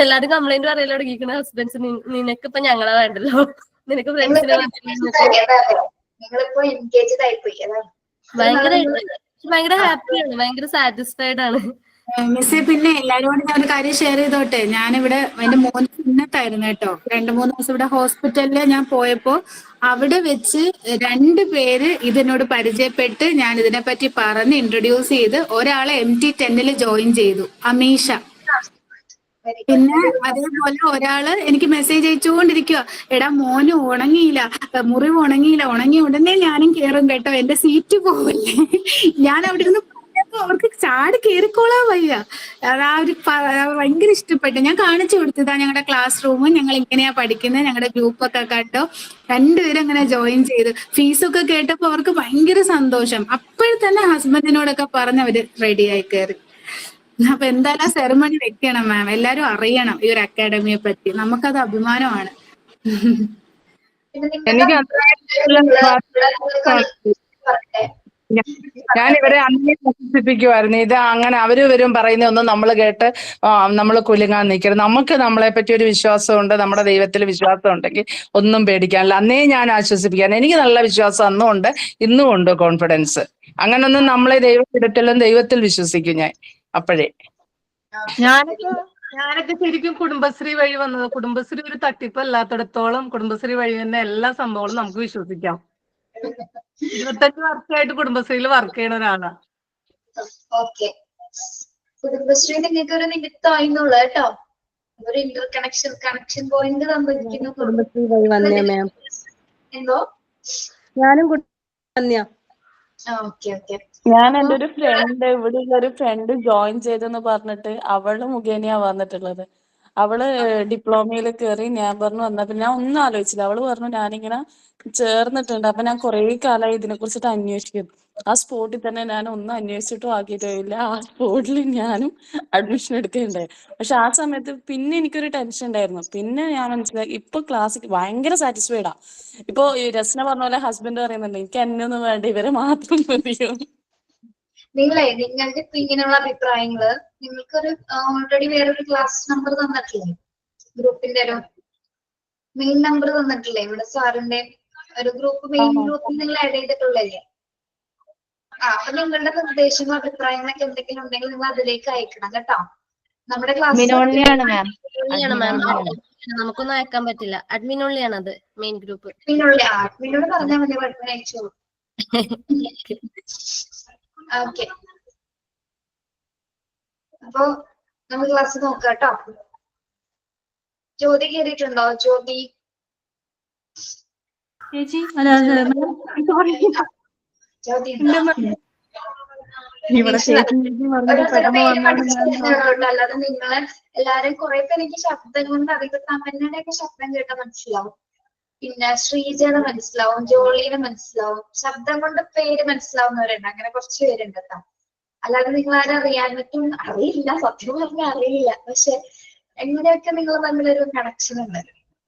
എല്ലാരും കംപ്ലൈന്റ് പറയല് തുടങ്ങിയിരിക്കുന്ന ഹസ്ബൻഡ്സ്, നിനക്ക് ഇപ്പൊ ഞങ്ങളെ വേണ്ടല്ലോ, നിനക്ക് ഫ്രണ്ട്സിനെ ഭയങ്കര ഹാപ്പിയാണ്, ഭയങ്കര സാറ്റിസ്ഫൈഡ് ആണ്. മിസ്സേ, പിന്നെ എല്ലാരോടും ഞാൻ ഒരു കാര്യം ഷെയർ ചെയ്തോട്ടെ. ഞാനിവിടെ എന്റെ മോൻ സുന്നത്തായിരുന്നു കേട്ടോ. 2-3 ദിവസം ഇവിടെ ഹോസ്പിറ്റലില് ഞാൻ പോയപ്പോ അവിടെ വെച്ച് 2 പേര് ഇതിനോട് പരിചയപ്പെട്ട് ഞാൻ ഇതിനെപ്പറ്റി പറഞ്ഞ് ഇൻട്രൊഡ്യൂസ് ചെയ്ത് ഒരാളെ MT10 ജോയിൻ ചെയ്തു, അമീഷ. പിന്നെ അതേപോലെ ഒരാള് എനിക്ക് മെസ്സേജ് അയച്ചുകൊണ്ടിരിക്കുക, എടാ മോന് ഉണങ്ങിയില്ല, മുറിവ് ഉണങ്ങിയില്ല, ഉണങ്ങിയ ഉടനെ ഞാനും കേറും കേട്ടോ, എന്റെ സീറ്റ് പോവല്ലേ. ഞാൻ അവിടെ ഇരുന്ന് അവർക്ക് ചാടി കയറിക്കോളാൻ വയ്യ. ആ ഒരു ഭയങ്കര ഇഷ്ടപ്പെട്ടു. ഞാൻ കാണിച്ചു കൊടുത്തതാ ഞങ്ങളുടെ ക്ലാസ് റൂം, ഞങ്ങൾ ഇങ്ങനെയാ പഠിക്കുന്നത്, ഞങ്ങളുടെ ഗ്രൂപ്പൊക്കെ കണ്ടോ. 2 പേരും അങ്ങനെ ജോയിൻ ചെയ്തു. ഫീസൊക്കെ കേട്ടപ്പോ അവർക്ക് ഭയങ്കര സന്തോഷം. അപ്പോഴത്തന്നെ ഹസ്ബൻഡിനോടൊക്കെ പറഞ്ഞ് അവര് റെഡിയായി കയറി. അപ്പൊ എന്തായാലും സെറിമണി വെക്കണം മാം, എല്ലാരും അറിയണം ഈ ഒരു അക്കാഡമിയെ പറ്റി. നമുക്കത് അഭിമാനമാണ്. എനിക്ക് ഞാൻ ഇവരെ അന്നേ വിശ്വസിപ്പിക്കുമായിരുന്നു. ഇത് അങ്ങനെ അവരും പറയുന്ന ഒന്നും നമ്മൾ കേട്ട് നമ്മൾ കുലുങ്ങാൻ നിൽക്കരുത്. നമുക്ക് നമ്മളെ പറ്റി ഒരു വിശ്വാസമുണ്ട്, നമ്മുടെ ദൈവത്തിൽ വിശ്വാസം ഉണ്ടെങ്കിൽ ഒന്നും പേടിക്കാനില്ല. അന്നേ ഞാൻ ആശ്വസിപ്പിക്കാൻ, എനിക്ക് നല്ല വിശ്വാസം അന്നും ഉണ്ട്, ഇന്നും ഉണ്ട് കോൺഫിഡൻസ്. അങ്ങനൊന്നും നമ്മളെ ദൈവത്തിലെല്ലാം ദൈവത്തിൽ വിശ്വസിക്കും ഞാൻ. അപ്പോഴേ ഞാനൊക്കെ ശരിക്കും കുടുംബശ്രീ വഴി വന്നത്. കുടുംബശ്രീ ഒരു തട്ടിപ്പല്ലാത്തിടത്തോളം കുടുംബശ്രീ വഴി തന്നെ എല്ലാ സംഭവങ്ങളും നമുക്ക് വിശ്വസിക്കാം. 25 വർഷമായിട്ട് കുടുംബശ്രീയിൽ വർക്ക് ചെയ്യുന്ന ഒരാളാണ്. ഓക്കെ, കുടുംബശ്രീ നിങ്ങൾക്ക് ഒരു നിമിത്തമായിരുന്നുള്ളൂ കേട്ടോ. ഒരു ഇന്റർ കണക്ഷൻ പോയിന്റ് തന്നിരിക്കുന്നു. കുടുംബശ്രീ വഴി വന്നേ മാം. എന്തോ? ഞാനും വന്നയാ. ഞാൻ എൻ്റെ ഒരു ഫ്രണ്ട്, ഇവിടെയുള്ള ഒരു ഫ്രണ്ട് ജോയിൻ ചെയ്തെന്ന് പറഞ്ഞിട്ട് അവള് മുഖേനയാ വന്നിട്ടുള്ളത്. അവള് ഡിപ്ലോമയിൽ കയറി. ഞാൻ പറഞ്ഞു വന്നപ്പോ ഞാൻ ഒന്നും ആലോചിച്ചില്ല. അവള് പറഞ്ഞു ഞാനിങ്ങനെ ചേർന്നിട്ടുണ്ട്. അപ്പൊ ഞാൻ കുറെ കാലമായി ഇതിനെ കുറിച്ചിട്ട് അന്വേഷിക്കും. ആ സ്പോട്ടിൽ തന്നെ ഞാൻ ഒന്നും അന്വേഷിച്ചിട്ടും ആക്കിയിട്ടില്ല. ആ സ്പോട്ടിൽ ഞാനും അഡ്മിഷൻ എടുക്കുകയുണ്ടായി. പക്ഷെ ആ സമയത്ത് പിന്നെ എനിക്കൊരു ടെൻഷൻ ഉണ്ടായിരുന്നു. പിന്നെ ഞാൻ മനസ്സിലാക്കി ഇപ്പൊ ക്ലാസ് ഭയങ്കര സാറ്റിസ്ഫൈഡാ. ഇപ്പൊ രസ്ന പറഞ്ഞ പോലെ ഹസ്ബൻഡ് പറയുന്നുണ്ട്, എനിക്ക് എന്നെ ഒന്നും വേണ്ട, ഇവരെ മാത്രം മതിയോ. നിങ്ങൾക്ക് ഇപ്പൊ ഇങ്ങനെയുള്ള അഭിപ്രായങ്ങള് നിങ്ങൾക്കൊരു ഓൾറെഡി വേറൊരു ക്ലാസ് നമ്പർ തന്നിട്ടില്ലേ? ഗ്രൂപ്പിന്റെ ഒരു മെയിൻ നമ്പർ തന്നിട്ടില്ലേ? ഇവിടെ സാറിന്റെ ഒരു ഗ്രൂപ്പ്, മെയിൻ ഗ്രൂപ്പിൽ നിങ്ങൾ ആഡ് ചെയ്തിട്ടുള്ളല്ലേ? അപ്പൊ നിങ്ങളുടെ നിർദ്ദേശങ്ങളും അഭിപ്രായങ്ങളൊക്കെ എന്തെങ്കിലും ഉണ്ടെങ്കിൽ നിങ്ങൾ അതിലേക്ക് അയക്കണം കേട്ടോ. നമ്മുടെ ക്ലാസ് നമുക്കൊന്നും അയക്കാൻ പറ്റില്ല. അഡ്മിൻ ഉള്ളിയാണ് അത് മെയിൻ ഗ്രൂപ്പ്. പിന്നോട് പറഞ്ഞാൽ മതി, കുഴപ്പമില്ല, അയച്ചോളൂ. ഓക്കെ, അപ്പൊ നമുക്ക് ക്ലാസ് നോക്കാം കേട്ടോ. ജ്യോതി കേറിയിട്ടുണ്ടോ? ജ്യോതി ജ്യോതി അല്ലാതെ നിങ്ങളെ എല്ലാരും കുറെ പേര് എനിക്ക് ശബ്ദം കൊണ്ട് അറിയാം. തമന്നയുടെയൊക്കെ ശബ്ദം കേട്ടാൽ മനസ്സിലാവും, പിന്നെ ശ്രീജയുടെ മനസ്സിലാവും, ജോളിയുടെ മനസ്സിലാവും, ശബ്ദം കൊണ്ട് പേര് മനസ്സിലാവുന്നവരുണ്ട്. അങ്ങനെ കുറച്ച് പേരുണ്ട് കേട്ടോ. അല്ലാതെ നിങ്ങൾ ആരും അറിയാനിട്ടും അറിയില്ല, സത്യം പറഞ്ഞാൽ അറിയില്ല. പക്ഷെ എങ്ങനെയൊക്കെ നിങ്ങൾ തമ്മിലൊരു കണക്ഷൻ ഉണ്ട്.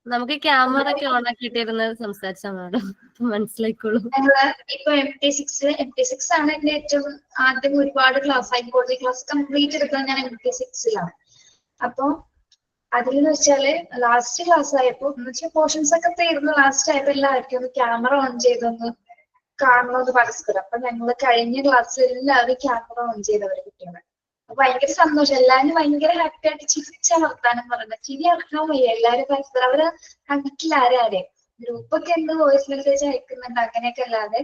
നമുക്ക് ക്യാമറ ഒക്കെ ഓൺ ആക്കിയിട്ടിരുന്ന് സംസാരിച്ചാൽ മാഡം മനസ്സിലായിക്കോളൂ. ഞങ്ങള് ഇപ്പൊ MT6 ആണ് എന്റെ ഏറ്റവും ആദ്യം ഒരുപാട് ക്ലാസ് സൈക്കോളജി ക്ലാസ് കംപ്ലീറ്റ് എടുക്കുന്നത് ഞാൻ MT6ലാണ്. അപ്പൊ അതിലെന്ന് വെച്ചാല് ലാസ്റ്റ് ക്ലാസ് ആയപ്പോ എന്ന് വെച്ചാൽ പോർഷൻസ് ഒക്കെ തീർന്നു, ലാസ്റ്റ് ആയപ്പോ എല്ലാവർക്കും ഒന്ന് ക്യാമറ ഓൺ ചെയ്തൊന്ന് കാണണമെന്ന് പരസ്പരം. അപ്പൊ ഞങ്ങള് കഴിഞ്ഞ ക്ലാസ്സിൽ എല്ലാവരും ക്യാമറ ഓൺ ചെയ്തവരെ കുട്ടികളെ. അപ്പൊ ഭയങ്കര സന്തോഷം, എല്ലാരും ഭയങ്കര ഹാപ്പി ആയിട്ട് ചിരിച്ച വർത്താനം പറഞ്ഞത്, ചിരി അടക്കാൻ വയ്യ. എല്ലാരും പരസ്പരം അവര് കണ്ടിട്ടില്ല ആരെയും. ഗ്രൂപ്പൊക്കെ എന്ത് വോയിസ് മെസ്സേജ് അയക്കുന്നുണ്ട് അങ്ങനെയൊക്കെ അല്ലാതെ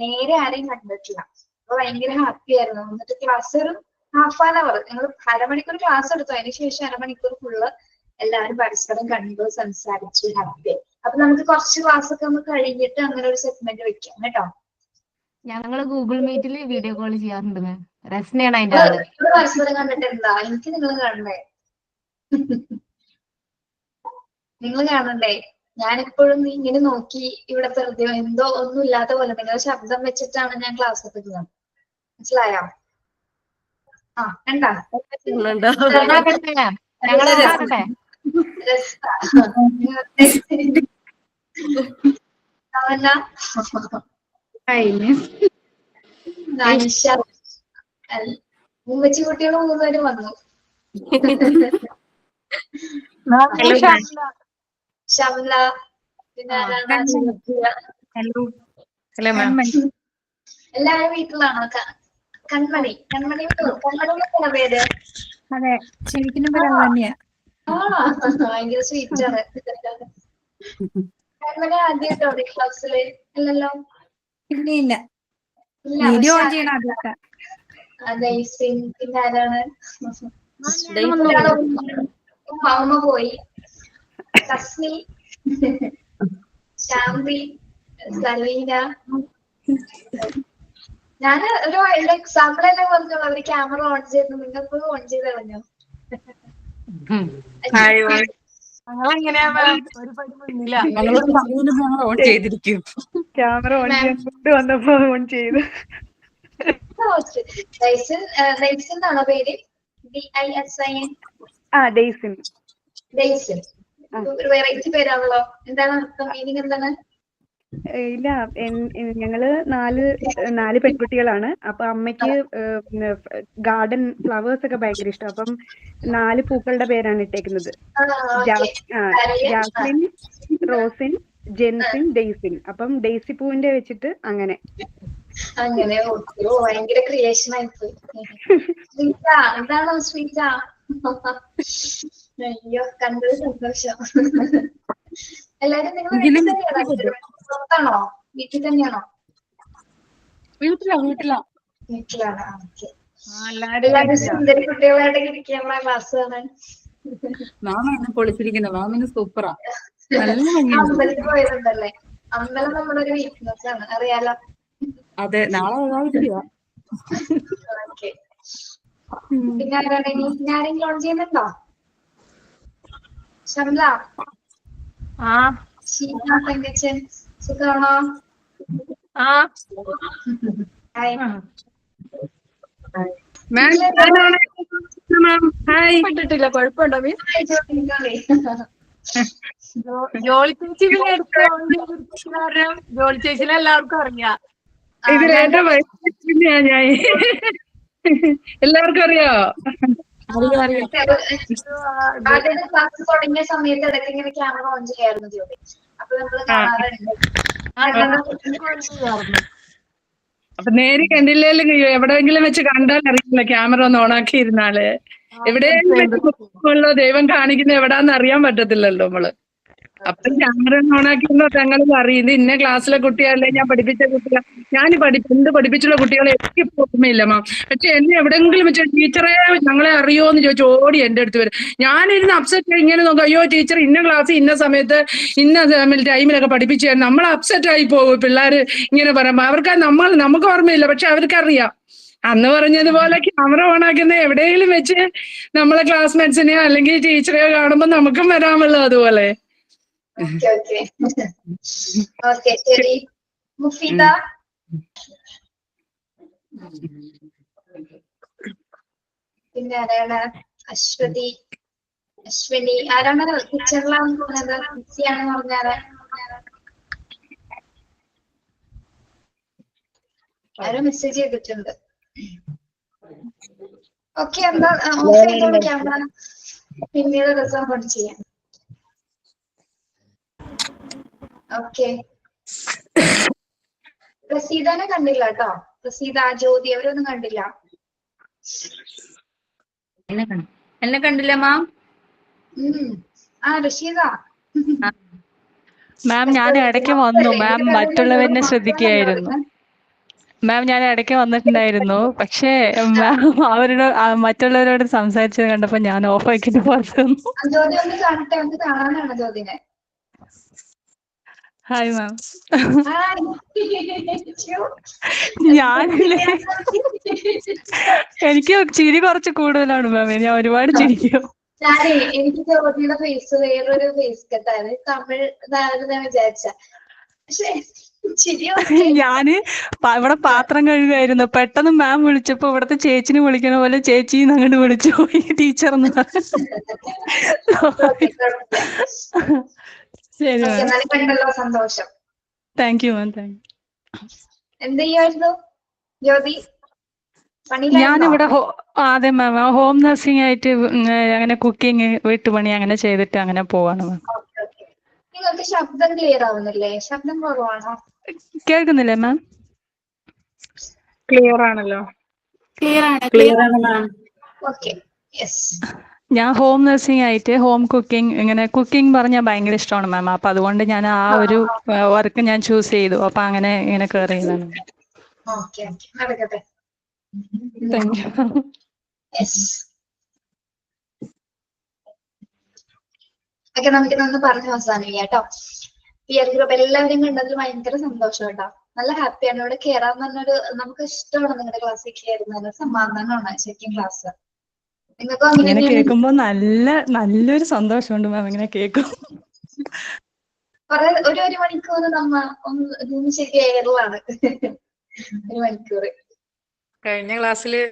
നേരെ ആരെയും കണ്ടിട്ടില്ല. അപ്പൊ ഭയങ്കര ഹാപ്പി ആയിരുന്നു. എന്നിട്ട് ക്ലാസ് ഒരു ½ ഞങ്ങൾ അരമണിക്കൂർ ക്ലാസ് എടുത്തു, അതിനുശേഷം അരമണിക്കൂർ ഫുള്ള് എല്ലാവരും പരസ്പരം കണ്ടു, സംസാരിച്ചു, ഹാപ്പി ആയി. അപ്പൊ നമുക്ക് കുറച്ച് ക്ലാസ് ഒക്കെ ഒന്ന് കഴിഞ്ഞിട്ട് അങ്ങനെ ഒരു സെഗ്മെന്റ് വെക്കാം കേട്ടോ. ഞങ്ങള് ഗൂഗിൾ മീറ്റിൽ വീഡിയോ കോൾ ചെയ്യാറുണ്ട് മാം. റസ്നയാണ് അതിന്റെ ആള്. പരസ്പരം കണ്ടിട്ട് എന്താ, എനിക്ക് നിങ്ങൾ കാണണ്ടേ? നിങ്ങൾ കാണണ്ടേ? ഞാനിപ്പോഴും ഇങ്ങനെ നോക്കി ഇവിടെ വെറുതെ എന്തോ ഒന്നും ഇല്ലാത്ത പോലെ നിങ്ങളുടെ ശബ്ദം വെച്ചിട്ടാണ് ഞാൻ ക്ലാസ് എടുക്കുന്നത്. മനസ്സിലായോ? ആ കണ്ടാ ഉമ്മച്ചി കുട്ടികൾ 3 പേരും വന്നു. ഷംല, പിന്നെ എല്ലാവരും വീട്ടിലാണോ? കൺമണി കൺമണിയുടെ പേര്? അതെ, ശരിക്കും തന്നെയാ. ഭയങ്കര സ്വീറ്റ് ആണ്. കൺമണി ആദ്യമായിട്ടോ ക്ലാസ്സില്? ഇല്ലല്ലോ. ഇല്ല, വീഡിയോ ഓൺ ചെയ്യണം ആദ്യമൊക്കെ. അതെ, പിന്നെ ആരാണ്? ഉമ്മ പോയി. തസ്നി, ശാന്തി, സലീന. ഞാൻ ഒരു എക്സാമ്പിൾ തന്നെ പറഞ്ഞോളൂ. അവര് ക്യാമറ ഓൺ ചെയ്തു, നിങ്ങൾക്ക് ഓൺ ചെയ്ത് കളഞ്ഞോ? ഓൺ ചെയ്തിരിക്കും. ക്യാമറ ഓൺ ചെയ്ത് വന്നപ്പോ ഓൺ ചെയ്തു. ഡെയ്സിൻ പേര്? DISIN. ഡെയ്സിൻ ഒരു വെറൈറ്റി പേരാണല്ലോ. എന്താണ് അർത്ഥം, മീനിങ് എന്താണ്? ഇല്ല, ഞങ്ങള് നാല് പെൺകുട്ടികളാണ്. അപ്പൊ അമ്മയ്ക്ക് ഗാർഡൻ ഫ്ലവേഴ്സ് ഒക്കെ ഭയങ്കര ഇഷ്ടം. അപ്പം 4 പൂക്കളുടെ പേരാണ് ഇട്ടേക്കുന്നത്. ജാസ്മിൻ, റോസിൻ, ജെൻസിൻ, ഡെയ്സിൻ. അപ്പം ഡെയ്സി പൂവിന്റെ വെച്ചിട്ട് അങ്ങനെ ഭയങ്കര ക്രിയേഷൻ ആയിപ്പോയി. എന്താണോ ശ്രീജ? അയ്യോ, കണ്ടത് സന്തോഷം. എല്ലാരും നിങ്ങൾ പുറത്താണോ വീട്ടിൽ തന്നെയാണോ? വീട്ടിലാണ്. എല്ലാരും സുന്ദരി കുട്ടികളായിട്ട് ഇരിക്കാനുള്ള ക്ലാസ് ആണ്. പൊളിച്ചിരിക്കുന്നു. സൂപ്പറാ. അമ്പലത്തിൽ പോയതുണ്ടല്ലേ? അമ്പലം നമ്മുടെ ഒരു വീക്ക്നെസ് ആണ്, അറിയാലോ. അതെ, നാളെ ഓക്കെ. പിന്നെ ആരെങ്കിലും ലോൺ ചെയ്യുന്നുണ്ടോ? ശംല, ഷീന, തങ്കച്ചൻ, സുഖാണോ? ില്ല കുഴപ്പമുണ്ടോ? ജോളി ചേച്ചി പിന്നെ ജോളി ചേച്ചിനെ എല്ലാവർക്കും അറിയാം. എല്ലാവർക്കും അറിയോ? ആദ്യം ക്ലാസ് തുടങ്ങിയ സമയത്ത് ഇടയ്ക്ക് ഇങ്ങനെ ക്യാമറ ഓൺ ചെയ്യായിരുന്നു ജ്യോതി. അപ്പൊ നമ്മള് കാണാറുണ്ട്. അപ്പൊ നേരി കണ്ടില്ലേലും എവിടെയെങ്കിലും വെച്ച് കണ്ടാൽ അറിയില്ല ക്യാമറ ഒന്ന് ഓണാക്കി ഇരുന്നാല്. എവിടെയെങ്കിലും വെച്ച് ദൈവം കാണിക്കുന്ന എവിടാന്ന് അറിയാൻ പറ്റത്തില്ലല്ലോ നമ്മള്. അപ്പം ക്യാമറ ഓണാക്കിയിരുന്നോ ഞങ്ങളും അറിയുന്നത് ഇന്ന ക്ലാസ്സിലെ കുട്ടികളെ ഞാൻ പഠിപ്പിച്ച കുട്ടികൾ ഞാൻ എന്ത് പഠിപ്പിച്ചുള്ള കുട്ടികളെ എനിക്ക് ഓർമ്മയില്ല മാം. പക്ഷെ എന്നെ എവിടെയെങ്കിലും വെച്ച് ടീച്ചറെ ഞങ്ങളെ അറിയോന്ന് ചോദിച്ചു ഓടി എന്റെ അടുത്ത് വരും. ഞാനിരുന്ന് അപ്സെറ്റ് ഇങ്ങനെ നോക്കും, അയ്യോ ടീച്ചർ ഇന്ന ക്ലാസ് ഇന്ന സമയത്ത് ഇന്ന ടൈമിലൊക്കെ പഠിപ്പിച്ചു നമ്മൾ അപ്സെറ്റ് ആയി പോകും. പിള്ളേര് ഇങ്ങനെ പറയുമ്പോ അവർക്ക് നമുക്ക് ഓർമ്മയില്ല, പക്ഷെ അവർക്കറിയാം. അന്ന് പറഞ്ഞതുപോലെ ക്യാമറ ഓണാക്കുന്ന എവിടെയെങ്കിലും വെച്ച് നമ്മളെ ക്ലാസ്മേറ്റ്സിനെയോ അല്ലെങ്കിൽ ടീച്ചറെയോ കാണുമ്പോൾ നമുക്കും വരാമല്ലോ അതുപോലെ. ഓക്കെ ശരി. മുഫീദ പിന്നെ ആരാണ്? അശ്വനി ആരാണ് കിച്ചണിലാന്ന് പറഞ്ഞത്? ബിസിയാണെന്ന് പറഞ്ഞാല് ആരോ മെസ്സേജ് ചെയ്തിട്ടുണ്ട്. ഓക്കെ എന്താ ഓഫ് ചെയ്തോളൂ ക്യാമറ, പിന്നീട് റിസർവ് ചെയ്യാം. ഓക്കെ റസീദാനെ കണ്ടില്ല കേട്ടോ. റസീദ, ജ്യോതി അവരൊന്നും കണ്ടില്ല. എന്നെ കണ്ടില്ല മാം. റഷീദ മാം ഞാൻ ഇടയ്ക്ക് വന്നു മാം, മറ്റുള്ളവരെ ശ്രദ്ധിക്കുകയായിരുന്നു മാം. ഞാൻ ഇടയ്ക്ക് വന്നിട്ടുണ്ടായിരുന്നു, പക്ഷേ മാം അവരോട് മറ്റുള്ളവരോട് സംസാരിച്ചത് കണ്ടപ്പോ ഞാൻ ഓഫ് ആക്കിയിട്ട് പുറത്തു വന്നു. ജ്യോതി ഒന്ന് കാണട്ടെ, ഒന്ന് കാണാനാണ് ജ്യോതിനെ. Hi ma'am. ഞാനില്ലേ എനിക്ക് ചിരി കുറച്ച് കൂടുതലാണ് മാം, ഞാൻ ഒരുപാട് ചിരിക്കും. എനിക്ക് ജ്യോതിയുടെ ഫേസ് വേറൊരു ഫേസ് കട്ടാണ്, തമിഴ് ഇതാണെന്ന് വിചാരിച്ച. പക്ഷെ ഞാന് ഇവിടെ പാത്രം കഴുകായിരുന്നു, പെട്ടെന്ന് മാം വിളിച്ചപ്പോ ഇവിടത്തെ ചേച്ചിനെ വിളിക്കണ പോലെ ചേച്ചിന്ന് അങ്ങോട്ട് വിളിച്ചു പോയി ടീച്ചർന്ന്. ശരി മാം, സന്തോഷം. Thank you ma'am. Thank you. എന്ത് ചെയ്യായിരുന്നു ജ്യോതി? ഞാനിവിടെ അതെ മാം, ഹോം നഴ്സിംഗ് ആയിട്ട് അങ്ങനെ കുക്കിംഗ് വീട്ടുപണി അങ്ങനെ ചെയ്തിട്ട് അങ്ങനെ പോവാണ് മാം. നിങ്ങൾക്ക് ശബ്ദം ക്ലിയർ ആവുന്നില്ലേ? ശബ്ദം കുറവാണോ? കേൾക്കുന്നില്ലേ മാം? ക്ലിയർ ആണല്ലോ. ക്ലിയർ ആണ് മാം. Okay yes. ഞാൻ ഹോം നഴ്സിംഗ് ആയിട്ട് ഹോം കുക്കിംഗ്, ഇങ്ങനെ കുക്കിംഗ് പറഞ്ഞാൽ ഭയങ്കര ഇഷ്ടമാണ് മാം. അപ്പൊ അതുകൊണ്ട് ഞാൻ ആ ഒരു വർക്ക് ഞാൻ ചൂസ് ചെയ്തു. അപ്പൊ അങ്ങനെ ഇങ്ങനെ കയറിയതാണ്. ഓക്കെ നടക്കട്ടെ. Thank you. ഓക്കെ നമുക്കിതൊന്ന് പറഞ്ഞ് അവസാനിക്കാം കേട്ടോ. പിയർ ഗ്രൂപ്പ് എല്ലാവരും കണ്ടതിൽ ഭയങ്കര സന്തോഷം കേട്ടോ. നല്ല ഹാപ്പിയാണ്. ഇവിടെ കയറാൻ പറഞ്ഞൊരു നമുക്ക് ഇഷ്ടമാണ് നിങ്ങളുടെ ക്ലാസ്സിൽ കയറുന്നത്. സമാധാനമാണ് ശരിക്കും ക്ലാസ്. നിങ്ങൾക്ക് ഇങ്ങനെ കേൾക്കുമ്പോ നല്ലൊരു സന്തോഷമുണ്ട് മാം. ഇങ്ങനെ കേൾക്കും ഒരു മണിക്കൂർ ഒന്ന് ശരിക്കും എയറിലാണ്. ഒരു മണിക്കൂർ. കഴിഞ്ഞ ക്ലാസ്സില്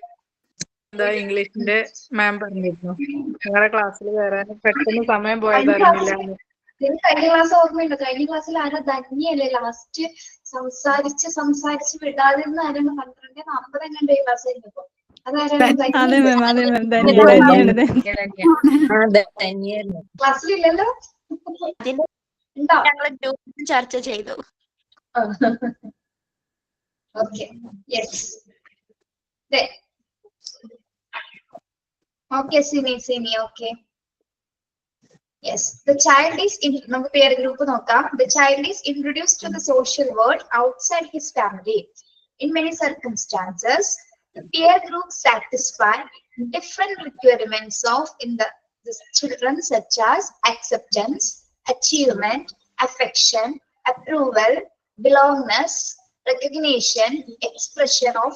ഇംഗ്ലീഷിന്റെ മാം പറഞ്ഞിരുന്നു നിങ്ങളുടെ ക്ലാസ്സിൽ കയറാൻ പെട്ടെന്ന് സമയം പോയതറിഞ്ഞില്ല. കഴിഞ്ഞ ക്ലാസ് ഓർമ്മയുണ്ട്? കഴിഞ്ഞ ക്ലാസ്സിൽ ആരോ ധന്യല്ലേ ലാസ്റ്റ് സംസാരിച്ച് വിടാതിരുന്ന ആരാണ്? 12:40 എങ്ങാണ്ട് ക്ലാസ് കഴിഞ്ഞപ്പോ ക്ലാസ്സിലില്ലല്ലോ. ഞങ്ങള് ഗ്രൂപ്പിൽ ചർച്ച ചെയ്തു. Okay yes. Okay Sini okay. Yes, the child is in നമുക്ക് peer group നോക്കാം. The child is introduced to the social world outside his family. In many circumstances, the peer group satisfy different requirements of the children such as acceptance, achievement, affection, approval, belongingness, recognition, expression of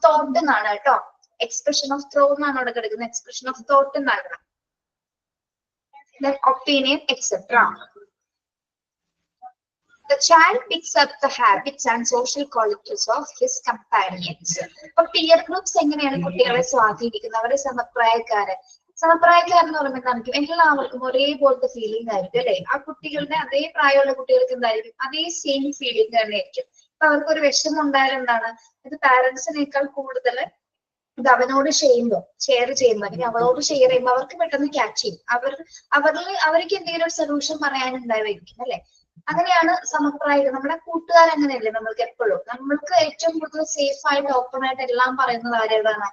thought എന്നാണ് കേട്ടോ. Expression of thought എന്നാണ് അവിടെ കിടക്കുന്നത്. Expression of thought എന്നാണ്. Then opinion, etc. The child picks up the habits and social qualities of his companions. അപ്പൊ peer groups എങ്ങനെയാണ് കുട്ടികളെ സ്വാധീനിക്കുന്നത്? അവരെ സമപ്രായക്കാരൻ എന്ന് പറയുമ്പോൾ നമുക്ക് എല്ലാവർക്കും ഒരേപോലത്തെ ഫീലിംഗ് ആയിരിക്കും അല്ലെ? ആ കുട്ടികളുടെ അതേ പ്രായമുള്ള കുട്ടികൾക്ക് എന്തായിരിക്കും? അതേ സെയിം ഫീലിംഗ് തന്നെ ആയിരിക്കും. അപ്പൊ അവർക്ക് ഒരു വിഷമം ഉണ്ടായാൽ എന്താണ്, ഇത് പാരന്റ്സിനേക്കാൾ കൂടുതൽ ഇത് അവനോട് ഷെയർ ചെയ്യുമ്പോൾ അല്ലെങ്കിൽ അവളോട് ഷെയർ ചെയ്യുമ്പോൾ അവർക്ക് പെട്ടെന്ന് ക്യാച്ച് ചെയ്യും. അവർക്ക് എന്തെങ്കിലും ഒരു സൊല്യൂഷൻ പറയാനുണ്ടായിരിക്കും അല്ലെ? അങ്ങനെയാണ് സമപ്രായകർ. നമ്മുടെ കൂട്ടുകാർ അങ്ങനെയല്ലേ നമ്മൾക്ക് എപ്പോഴും. നമ്മൾക്ക് ഏറ്റവും കൂടുതൽ സേഫ് ആയിട്ട് ഓപ്പൺ ആയിട്ട് എല്ലാം പറയുന്നത് ആരോടാണ്?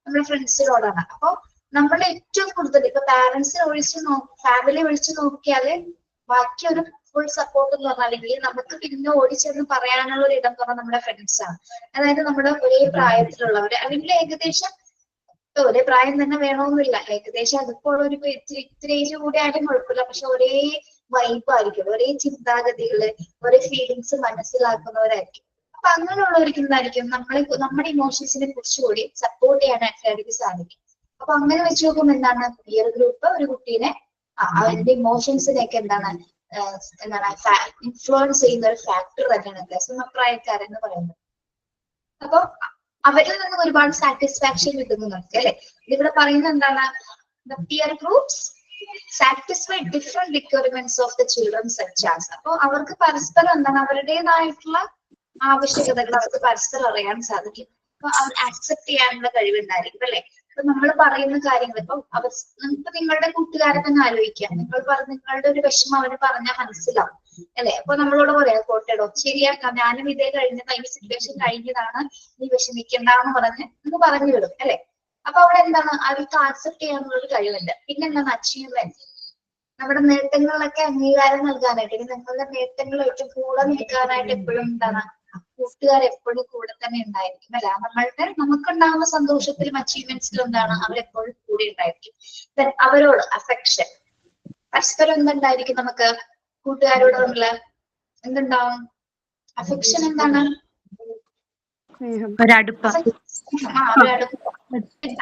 നമ്മുടെ ഫ്രണ്ട്സിനോടാണ്. അപ്പൊ നമ്മൾ ഏറ്റവും കൂടുതൽ ഇപ്പൊ പാരന്റ്സിനെ ഒഴിച്ച് ഫാമിലി ഒഴിച്ച് നോക്കിയാല് ബാക്കി ഒരു ഫുൾ സപ്പോർട്ട് എന്ന് പറഞ്ഞാൽ നമുക്ക് പിന്നെ ഓടിച്ചെന്ന് പറയാനുള്ള ഒരു ഇടം എന്ന് പറഞ്ഞാൽ നമ്മുടെ ഫ്രണ്ട്സ് ആണ്. അതായത് നമ്മുടെ ഒരേ പ്രായത്തിലുള്ളവര്, അല്ലെങ്കിൽ ഏകദേശം ഒരേ പ്രായം തന്നെ വേണമെന്നില്ല, ഏകദേശം അതിപ്പോ ഒരു ഇത്തിരി ഏജ് കൂടി ആയാലും കുഴപ്പമില്ല, പക്ഷെ ഒരേ വൈബായിരിക്കും, ഒരേ ചിന്താഗതികള്, ഒരേ ഫീലിങ്സ് മനസ്സിലാക്കുന്നവരായിരിക്കും. അപ്പൊ അങ്ങനെയുള്ളവർക്ക് എന്തായിരിക്കും നമ്മുടെ ഇമോഷൻസിനെ കുറിച്ചുകൂടി സപ്പോർട്ട് ചെയ്യാനായിട്ട് അവർക്ക് സാധിക്കും. അപ്പൊ അങ്ങനെ വെച്ച് നോക്കുമ്പോൾ എന്താണ്, പിയർ ഗ്രൂപ്പ് ഒരു കുട്ടീനെ അവന്റെ ഇമോഷൻസിനെയൊക്കെ എന്താണ് ഇൻഫ്ലുവൻസ് ചെയ്യുന്ന ഒരു ഫാക്ടർ തന്നെയാണ് സമപ്രായക്കാരെന്ന് പറയുന്നത്. അപ്പൊ അവരിൽ നിന്ന് ഒരുപാട് സാറ്റിസ്ഫാക്ഷൻ കിട്ടുന്നു നമുക്ക്, അല്ലെ? ഇവിടെ പറയുന്നത് എന്താണ്, the peer groups satisfy different requirements of the children such as. അപ്പൊ അവർക്ക് പരസ്പരം എന്താണ് അവരുടേതായിട്ടുള്ള ആവശ്യകതകൾ അവർക്ക് പരസ്പരം അറിയാൻ സാധിക്കും. അപ്പൊ അവർ ആക്സെപ്റ്റ് ചെയ്യാനുള്ള കഴിവുണ്ടായിരിക്കും, അല്ലെ? ഇപ്പൊ നമ്മൾ പറയുന്ന കാര്യങ്ങൾ ഇപ്പൊ നിങ്ങളുടെ കൂട്ടുകാരെ തന്നെ ആലോചിക്കാം. നിങ്ങളുടെ ഒരു വിഷമം അവന് പറഞ്ഞാൽ മനസ്സിലാവും, അല്ലെ? അപ്പൊ നമ്മളോട് പറയാം കോട്ടേടോ ശരിയാക്കാം, ഞാനും ഇതേ കഴിഞ്ഞ സിറ്റുവേഷൻ കഴിഞ്ഞതാണ്, നീ വിഷമിക്കണ്ടെന്ന് പറഞ്ഞ് പറഞ്ഞു വിടും, അല്ലെ? അപ്പൊ അവിടെ എന്താണ് അവർക്ക് ആക്സെപ്റ്റ് ചെയ്യാനുള്ളൊരു കഴിവുണ്ട്. പിന്നെ എന്താണ് അച്ചീവ്മെന്റ്, നമ്മുടെ നേട്ടങ്ങളിലൊക്കെ അംഗീകാരം നൽകാനായിട്ട്, നിങ്ങളുടെ നേട്ടങ്ങൾ ഏറ്റവും കൂടെ നിൽക്കാനായിട്ട് എപ്പോഴും എന്താണ് കൂട്ടുകാർ എപ്പോഴും കൂടെ തന്നെ ഉണ്ടായിരിക്കും, അല്ലെ? നമുക്കുണ്ടാകുന്ന സന്തോഷത്തിലും അച്ചീവ്മെന്റ്സിലും എന്താണ് അവരെപ്പോഴും കൂടെ ഉണ്ടായിരിക്കും. അവരോട് അഫെക്ഷൻ, പരസ്പരം എന്തുണ്ടായിരിക്കും നമുക്ക് കൂട്ടുകാരോടുള്ള എന്തുണ്ടാവും? അഫെക്ഷൻ എന്താണ്?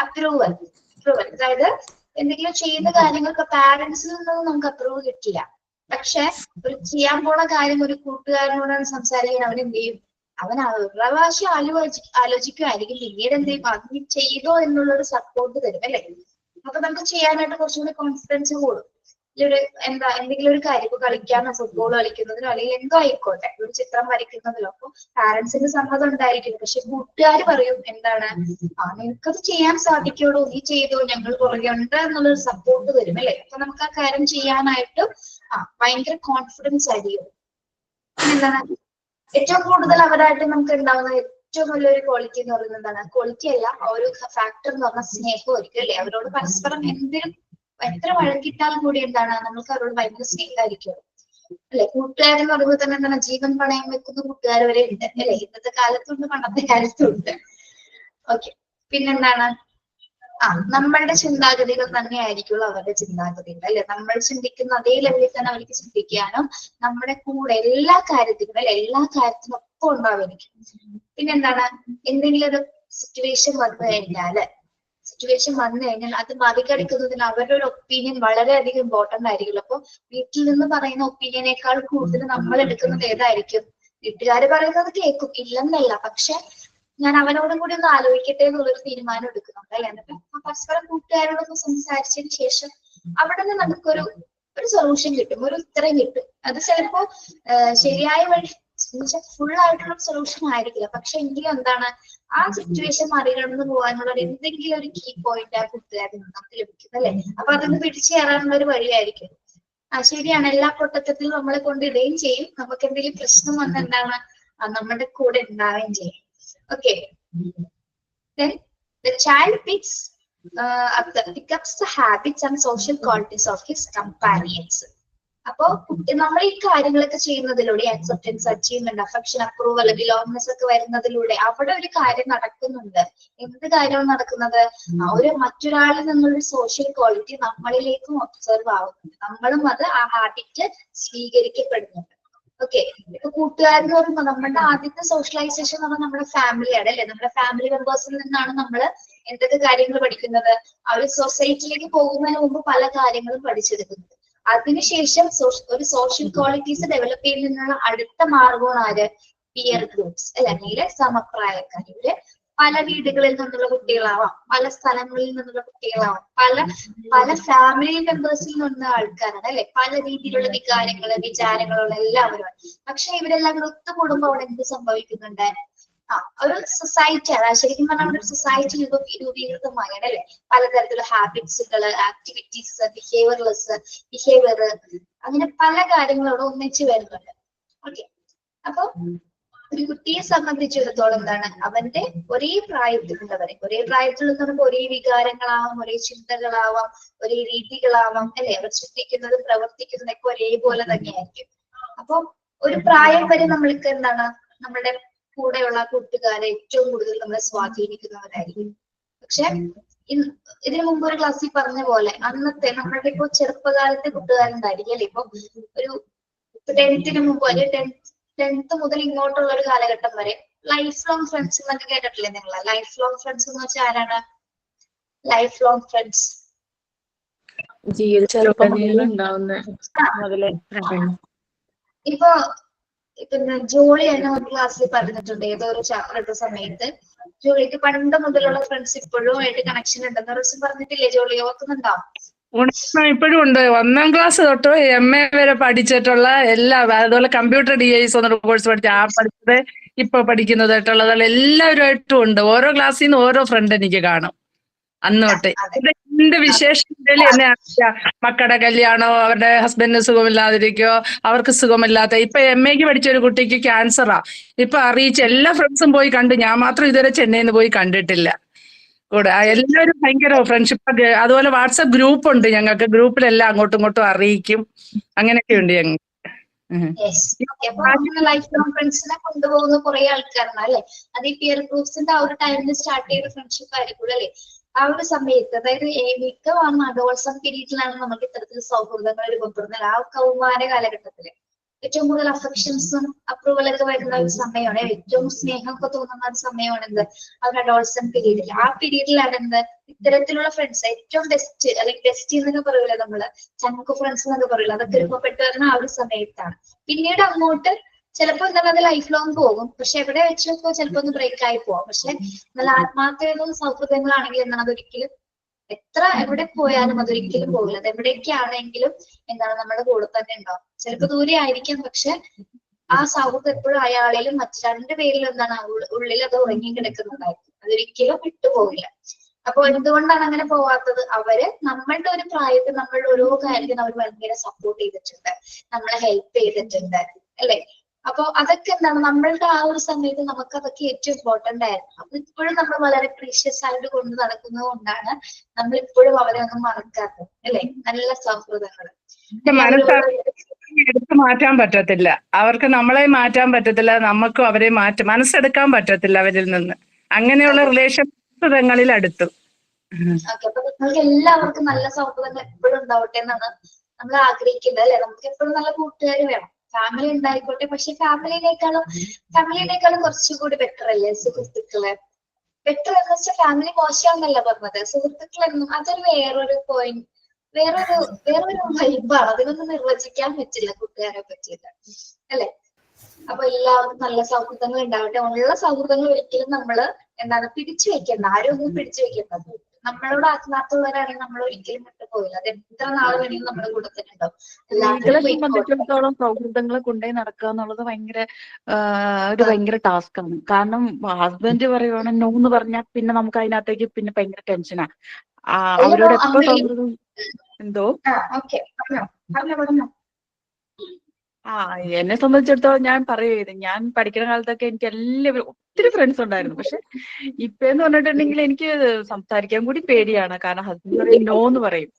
അപ്രൂവൽ. അതായത് എന്തെങ്കിലും ചെയ്യുന്ന കാര്യങ്ങൾക്ക് പാരന്റ്സിൽ നിന്നൊന്നും നമുക്ക് അപ്രൂവ് കിട്ടില്ല, പക്ഷെ ഒരു ചെയ്യാൻ പോണ കാര്യം ഒരു കൂട്ടുകാരനോടാണ് സംസാരിക്കാൻ അവൻ എന്ത് ചെയ്യും? അവൻ ഒരു പ്രാവശ്യം ആലോചിക്കുമായിരിക്കും, പിന്നീട് എന്ത് ചെയ്യും? അത് ചെയ്തോ എന്നുള്ളൊരു സപ്പോർട്ട് തരും, അല്ലെ? അപ്പൊ നമുക്ക് ചെയ്യാനായിട്ട് കുറച്ചുകൂടി കോൺഫിഡൻസ് കൂടും. എന്തെങ്കിലും ഒരു കാര്യം ഇപ്പൊ കളിക്കാനോ ഫുട്ബോൾ കളിക്കുന്നതിനോ അല്ലെങ്കിൽ എന്തോ ആയിക്കോട്ടെ, ഒരു ചിത്രം വരയ്ക്കുന്നതിലോ, അപ്പൊ പാരന്റ്സിന്റെ സമ്മതം ഉണ്ടായിരിക്കും, പക്ഷെ കൂട്ടുകാർ പറയും എന്താണ്, നിനക്കത് ചെയ്യാൻ സാധിക്കുള്ളൂ, നീ ചെയ്തോ, ഞങ്ങൾ പുറകെ ഉണ്ട് എന്നുള്ളൊരു സപ്പോർട്ട് തരും, അല്ലെ? അപ്പൊ നമുക്ക് ആ കാര്യം ചെയ്യാനായിട്ട് ഭയങ്കര കോൺഫിഡൻസ് ആയിരിക്കും. എന്താണ് ഏറ്റവും കൂടുതൽ അവരായിട്ട് നമുക്ക് ഉണ്ടാവുന്ന ഏറ്റവും വലിയൊരു ക്വാളിറ്റി എന്ന് പറയുന്നത് എന്താണ്? ക്വാളിറ്റി അല്ല, ഒരു ഫാക്ടർ എന്ന് പറഞ്ഞാൽ സ്നേഹമായിരിക്കും, അല്ലെ? അവരോട് പരസ്പരം എത്ര വഴക്കിട്ടാലും കൂടി എന്താണ് നമുക്ക് അവരോട് ഭയങ്കര സ്നേഹമായിരിക്കും, അല്ലെ? കൂട്ടുകാരെന്ന് പറയുമ്പോൾ തന്നെ എന്താണ് ജീവൻ പണയം വെക്കുന്ന കൂട്ടുകാർ വരെ ഉണ്ട്, അല്ലെ? ഇന്നത്തെ കാലത്തുണ്ട്, പണ്ടത്തെ കാലത്തുണ്ട്. ഓക്കെ, പിന്നെന്താണ് നമ്മളുടെ ചിന്താഗതികൾ തന്നെ ആയിരിക്കുള്ളൂ അവരുടെ ചിന്താഗതികൾ, അല്ലെ? നമ്മൾ ചിന്തിക്കുന്ന അതേ ലെവലിൽ തന്നെ അവർക്ക് ചിന്തിക്കാനും നമ്മുടെ കൂടെ എല്ലാ കാര്യത്തിലും, അല്ലെ, എല്ലാ കാര്യത്തിനും ഒപ്പം ഉണ്ടാവുമായിരിക്കും. പിന്നെന്താണ് എന്തെങ്കിലും ഒരു സിറ്റുവേഷൻ വന്നു കഴിഞ്ഞാൽ അത് മറികടക്കുന്നതിന് അവരുടെ ഒരു ഒപ്പീനിയൻ വളരെയധികം ഇമ്പോർട്ടന്റ് ആയിരിക്കുമല്ലോ. അപ്പൊ വീട്ടിൽ നിന്ന് പറയുന്ന ഒപ്പീനിയനേക്കാൾ കൂടുതൽ നമ്മൾ എടുക്കുന്നത് ഏതായിരിക്കും? വീട്ടുകാർ പറയുന്നത് കേൾക്കും, ഇല്ലെന്നല്ല, പക്ഷെ ഞാൻ അവനോടും കൂടി ഒന്ന് ആലോചിക്കട്ടെ എന്നുള്ളൊരു തീരുമാനം എടുക്കുന്നുണ്ട്, അല്ലെ? എന്നിട്ട് പരസ്പരം കൂട്ടുകാരോടൊന്ന് സംസാരിച്ചതിന് ശേഷം അവിടെ നിന്ന് നമുക്കൊരു സൊല്യൂഷൻ കിട്ടും, ഒരു ഉത്തരം കിട്ടും. അത് ചിലപ്പോ ശരിയായ വഴി ഫുൾ ആയിട്ടുള്ള സൊല്യൂഷൻ ആയിരിക്കില്ല, പക്ഷെ എങ്കിലും എന്താണ് ആ സിറ്റുവേഷൻ മറികടന്നു പോകാനുള്ള എന്തെങ്കിലും ഒരു കീ പോയിന്റ് ആ കൂട്ടുകാരിൽ നിന്ന് നമുക്ക് ലഭിക്കും, അല്ലെ? അപ്പൊ അതൊന്ന് പിടിച്ചു കയറാനുള്ള ഒരു വഴിയായിരിക്കും. ശരിയാണ്, എല്ലാ പൊട്ടത്തത്തിലും നമ്മളെ കൊണ്ട് ഇടുകയും ചെയ്യും, നമുക്ക് എന്തെങ്കിലും പ്രശ്നം വന്ന് എന്താണ് നമ്മുടെ കൂടെ ഉണ്ടാവുകയും ചെയ്യും. Okay. Then the child picks up the habits and social qualities of his companions. അപ്പോ നമ്മൾ ഈ കാര്യങ്ങളൊക്കെ ചെയ്യുന്നതിലൂടെ അക്സെപ്റ്റൻസ്, അച്ചീവ്മെന്റ്, അഫെക്ഷൻ, അപ്രൂവൽ, ബിലോങ്നെസ് ഒക്കെ വരുന്നതിലൂടെ അവിടെ ഒരു കാര്യം നടക്കുന്നുണ്ട്. എന്ത് കാര്യമാണ് നടക്കുന്നത്? മറ്റൊരാളിൽ നിന്നൊരു സോഷ്യൽ ക്വാളിറ്റി നമ്മളിലേക്കും ഒബ്സർവ് ആവുന്നുണ്ട്, നമ്മളും അത് ആ ഹാബിറ്റ് സ്വീകരിക്കപ്പെടുന്നുണ്ട്. ഓക്കെ, ഇപ്പൊ കൂട്ടുകാരെന്ന് പറയുമ്പോൾ നമ്മുടെ ആദ്യത്തെ സോഷ്യലൈസേഷൻ എന്ന് പറഞ്ഞാൽ നമ്മുടെ ഫാമിലിയാണ്, അല്ലെ? നമ്മുടെ ഫാമിലി മെമ്പേഴ്സിൽ നിന്നാണ് നമ്മൾ എന്തൊക്കെ കാര്യങ്ങൾ പഠിക്കുന്നത്. ആ ഒരു സൊസൈറ്റിയിലേക്ക് പോകുന്നതിന് മുമ്പ് പല കാര്യങ്ങളും പഠിച്ചെടുക്കുന്നത്. അതിനുശേഷം ഒരു സോഷ്യൽ ക്വാളിറ്റീസ് ഡെവലപ്പ് ചെയ്യുന്നതിനുള്ള അടുത്ത മാർഗമാണ് ആര്? പിയർ ഗ്രൂപ്പ്സ്, അല്ലെ? അല്ലെങ്കിൽ സമപ്രായക്കാർ. ഇവര് പല വീടുകളിൽ നിന്നുള്ള കുട്ടികളാവാം, പല സ്ഥലങ്ങളിൽ നിന്നുള്ള കുട്ടികളാവാം, പല ഫാമിലി മെമ്പേഴ്സിൽ നിന്നുള്ള ആൾക്കാരാണ്, അല്ലെ? പല രീതിയിലുള്ള വിചാരങ്ങളുള്ള എല്ലാവരും. പക്ഷെ ഇവരെല്ലാം കൂടെ ഒത്തുകൂടുമ്പോൾ അവിടെ എന്ത് സംഭവിക്കുന്നുണ്ട്? ഒരു സൊസൈറ്റിയാണ്, ശരിക്കും പറഞ്ഞാൽ അവിടെ ഒരു സൊസൈറ്റി രൂപീകൃതമായാണ്, അല്ലെ? പലതരത്തിലുള്ള ഹാബിറ്റ്സുകൾ, ആക്ടിവിറ്റീസ്, ബിഹേവിയർ, അങ്ങനെ പല കാര്യങ്ങളോട് ഒന്നിച്ച് വരുന്നുണ്ട്. ഓക്കെ, അപ്പൊ ഒരു കുട്ടിയെ സംബന്ധിച്ചിടത്തോളം എന്താണ് അവന്റെ ഒരേ പ്രായത്തിലുള്ളവരെ, ഒരേ പ്രായത്തിലുള്ള ഒരേ വികാരങ്ങളാവാം, ഒരേ ചിന്തകളാവാം, ഒരേ രീതികളാവാം, അല്ലെ? അവർ ചിന്തിക്കുന്നതും പ്രവർത്തിക്കുന്നതൊക്കെ ഒരേപോലെ തന്നെയായിരിക്കും. അപ്പൊ ഒരു പ്രായം വരെ നമ്മൾക്ക് എന്താണ് നമ്മുടെ കൂടെയുള്ള കൂട്ടുകാരെ ഏറ്റവും കൂടുതൽ നമ്മളെ സ്വാധീനിക്കുന്നവരായിരിക്കും. പക്ഷെ ഇതിനു മുമ്പ് ഒരു ക്ലാസ്സിൽ പറഞ്ഞ പോലെ അന്നത്തെ നമ്മളുടെ ഇപ്പൊ ചെറുപ്പകാലത്തെ കൂട്ടുകാരുണ്ടായിരിക്കും, അല്ലെ? ഇപ്പൊ ഒരു 10th മുമ്പ് അല്ലെങ്കിൽ 10th മുതൽ ഇങ്ങോട്ടുള്ള ഒരു കാലഘട്ടം വരെ ലൈഫ് ലോങ് ഫ്രണ്ട്സ് എന്നൊക്കെ കേട്ടിട്ടില്ലേ നിങ്ങൾ? ലൈഫ് ലോങ് ഫ്രണ്ട്സ് എന്ന് വെച്ചാൽ ആരാണ് ലൈഫ് ലോങ് ഫ്രണ്ട്സ്? ഇപ്പൊ പിന്നെ ജോളി തന്നെ ഒരു ക്ലാസ്സിൽ പറഞ്ഞിട്ടുണ്ട്, ഏതോ ഒരു ചാപ്റ്റർ എടുത്ത സമയത്ത് ജോളിക്ക് പണ്ട് മുതലുള്ള ഫ്രണ്ട്സ് ഇപ്പോഴും ആയിട്ട് കണക്ഷൻ ഉണ്ടെന്ന് ദിവസം പറഞ്ഞിട്ടില്ലേ ജോളി? ഓർക്കുന്നുണ്ടോ? ഇപ്പോഴും ഉണ്ട്. 1ാം ക്ലാസ് തൊട്ട് MA വരെ പഠിച്ചിട്ടുള്ള എല്ലാ, അതുപോലെ കമ്പ്യൂട്ടർ DIS എന്നൊരു കോഴ്സ് പഠിച്ച ആ പഠിച്ചത് ഇപ്പൊ പഠിക്കുന്നതായിട്ടുള്ളതുള്ള എല്ലാവരുമായിട്ടും ഉണ്ട്. ഓരോ ക്ലാസ്സിൽ നിന്ന് ഓരോ ഫ്രണ്ട് എനിക്ക് കാണും അന്ന് തൊട്ട്. എന്ത് വിശേഷത്തിലും എന്നെ അറിയാം. മക്കളുടെ കല്യാണോ, അവരുടെ ഹസ്ബൻഡിന് സുഖമില്ലാതിരിക്കോ, അവർക്ക് സുഖമില്ലാത്ത, ഇപ്പൊ MAക്ക് പഠിച്ച ഒരു കുട്ടിക്ക് ക്യാൻസറാ, ഇപ്പൊ അറിയിച്ച് എല്ലാ ഫ്രണ്ട്സും പോയി കണ്ടു. ഞാൻ മാത്രം ഇതുവരെ ചെന്നൈയിൽ നിന്ന് പോയി കണ്ടിട്ടില്ല. കൂടെ എല്ലാവരും ഭയങ്കര ഫ്രണ്ട്ഷിപ്പ്. അതുപോലെ വാട്സപ്പ് ഗ്രൂപ്പ് ഉണ്ട് ഞങ്ങൾക്ക്, ഗ്രൂപ്പിലെല്ലാം അങ്ങോട്ടും ഇങ്ങോട്ടും അറിയിക്കും. അങ്ങനെയൊക്കെ ഉണ്ട് ഞങ്ങൾക്ക്. ലൈഫ് ലോങ് ഫ്രണ്ട്സിനെ കൊണ്ടുപോകുന്ന കുറെ ആൾക്കാരാണ്, അല്ലെ? അത് ഈ പിയർ ഗ്രൂപ്പ്സിന്റെ ആ ഒരു ടൈമിൽ സ്റ്റാർട്ട് ചെയ്ത ഫ്രണ്ട്ഷിപ്പ് ആയിരിക്കും, അല്ലെ? ആ ഒരു സമയത്ത്, അതായത് മിക്കവാറും അഡോൾസൺ പീരീഡിലാണ് നമുക്ക് ഇത്തരത്തിൽ സൗഹൃദങ്ങൾ രൂപപ്പെടുന്നത്. ആ കൗമാര കാലഘട്ടത്തില് ഏറ്റവും കൂടുതൽ അഫെക്ഷൻസും അപ്രൂവലൊക്കെ വരുന്ന ഒരു സമയമാണ്, ഏറ്റവും സ്നേഹമൊക്കെ തോന്നുന്ന ഒരു സമയമാണ് എന്ത്, ആ ഒരു അഡോൾസൺ പീരീഡിൽ. ആ പീരീഡിലാണ് എന്ത് ഇത്തരത്തിലുള്ള ഫ്രണ്ട്സ് ഏറ്റവും ബെസ്റ്റ്, അല്ലെങ്കിൽ ബെസ്റ്റ് എന്നൊക്കെ പറയൂല നമ്മള്, ചങ്ക് ഫ്രണ്ട്സ് എന്നൊക്കെ പറയൂല, അതൊക്കെ രൂപപ്പെട്ടു വരുന്ന ആ ഒരു സമയത്താണ്. പിന്നീട് അങ്ങോട്ട് ചിലപ്പോ എന്താണ് അത് ലൈഫ് ലോങ് പോകും, പക്ഷെ എവിടെ വെച്ചപ്പോ ചിലപ്പോ ഒന്ന് ബ്രേക്ക് ആയി പോവാം. പക്ഷെ നല്ല ആത്മാർത്ഥതയുള്ള സൗഹൃദങ്ങളാണെങ്കിൽ എന്താണ് അതൊരിക്കലും എവിടെ പോയാലും അതൊരിക്കലും പോകില്ല. അത് എവിടേക്കാണെങ്കിലും എന്താണ് നമ്മുടെ കൂടെ തന്നെ ഉണ്ടാവും. ചിലപ്പോ ദൂരെ ആയിരിക്കാം, പക്ഷെ ആ സൗഹൃദം എപ്പോഴും അയാളിലും മറ്റു 2 പേരിലും എന്താണ് ഉള്ളിൽ അത് ഉറങ്ങി കിടക്കുന്നുണ്ടായിരിക്കും. അതൊരിക്കലും വിട്ടുപോകില്ല. അപ്പൊ എന്തുകൊണ്ടാണ് അങ്ങനെ പോവാത്തത്? അവര് നമ്മളുടെ ഒരു പ്രായത്തിൽ നമ്മളുടെ ഓരോ കാര്യത്തിനും അവർ ഭയങ്കര സപ്പോർട്ട് ചെയ്തിട്ടുണ്ട്, നമ്മളെ ഹെൽപ്പ് ചെയ്തിട്ടുണ്ട്, അല്ലെ? അപ്പൊ അതൊക്കെ എന്താണ് നമ്മളുടെ ആ ഒരു സമയത്ത് നമുക്ക് അതൊക്കെ ഏറ്റവും ഇമ്പോർട്ടന്റ് ആയിരുന്നു. അപ്പൊ ഇപ്പോഴും നമ്മൾ വളരെ പ്രീഷ്യസ് ആയിട്ട് കൊണ്ട് നടക്കുന്നത് കൊണ്ടാണ് നമ്മൾ ഇപ്പോഴും അവരെ ഒന്നും മറക്കാത്തത്, അല്ലെ? നല്ല സൗഹൃദങ്ങൾ എടുത്തു മാറ്റാൻ പറ്റത്തില്ല, അവർക്ക് നമ്മളെ മാറ്റാൻ പറ്റത്തില്ല, നമുക്കും അവരെ മനസ്സെടുക്കാൻ പറ്റത്തില്ല അവരിൽ നിന്ന്. അങ്ങനെയുള്ള റിലേഷൻഷിപ്പുകളിൽ അടുത്തു. അപ്പൊ നിങ്ങൾക്ക് എല്ലാവർക്കും നല്ല സൗഹൃദങ്ങൾ എപ്പോഴും ഉണ്ടാവട്ടെ എന്നാണ് നമ്മൾ ആഗ്രഹിക്കുന്നത്, അല്ലെ? നമുക്ക് എപ്പോഴും നല്ല കൂട്ടുകാർ വേണം. ഫാമിലി ഉണ്ടായിക്കോട്ടെ, പക്ഷെ ഫാമിലിനേക്കാളും കുറച്ചുകൂടി ബെറ്റർ അല്ലേ സുഹൃത്തുക്കളെ? ബെറ്റർ എന്ന് വെച്ചാൽ ഫാമിലി മോശമാണെന്നല്ല പറഞ്ഞത്, സുഹൃത്തുക്കളെന്നും അതൊരു വേറൊരു പോയിന്റ്, വേറൊരു വൈബാണ്. അതിനൊന്നും നിർവചിക്കാൻ പറ്റില്ല കൂട്ടുകാരെ പറ്റിയിട്ട്, അല്ലെ? അപ്പൊ എല്ലാവർക്കും നല്ല സൗഹൃദങ്ങൾ ഉണ്ടാവട്ടെ. ഉള്ള സൗഹൃദങ്ങൾ ഒരിക്കലും നമ്മള് എന്താണ് പിടിച്ചു വെക്കേണ്ട, ആരും ഒന്നും പിടിച്ചു വെക്കേണ്ടത്. നമ്മളോട് ആത്മാർത്ഥമുള്ളവരാണെങ്കിൽ നമ്മൾ ഒരിക്കലും വിട്ടുപോയില്ല. അത് എത്ര നാൾ വേണമെങ്കിലും നമ്മുടെ കൂടെ തന്നെ ഉണ്ടാവും. സ്ത്രീകളെ സംബന്ധിച്ചിടത്തോളം സൗഹൃദങ്ങളെ കൊണ്ടുപോയി നടക്കുക എന്നുള്ളത് ഭയങ്കര ടാസ്ക് ആണ്. കാരണം ഹസ്ബൻഡ് പറയുവാണ് നോ എന്ന് പറഞ്ഞാൽ പിന്നെ നമുക്ക് അതിനകത്തേക്ക് പിന്നെ ഭയങ്കര ടെൻഷനാ. അവരോട് എപ്പോ സൗഹൃദം എന്തോ എന്നെ സംബന്ധിച്ചിടത്തോളം ഞാൻ പറയുന്നത്, ഞാൻ പഠിക്കുന്ന കാലത്തൊക്കെ എനിക്ക് എല്ലാവരും ഒത്തിരി ഫ്രണ്ട്സ് ഉണ്ടായിരുന്നു. പക്ഷെ ഇപ്പെന്ന് പറഞ്ഞിട്ടുണ്ടെങ്കിൽ എനിക്ക് സംസാരിക്കാൻ കൂടി പേടിയാണ്. കാരണം ഹസ്ബൻഡ് പറയും നോ എന്ന് പറയും.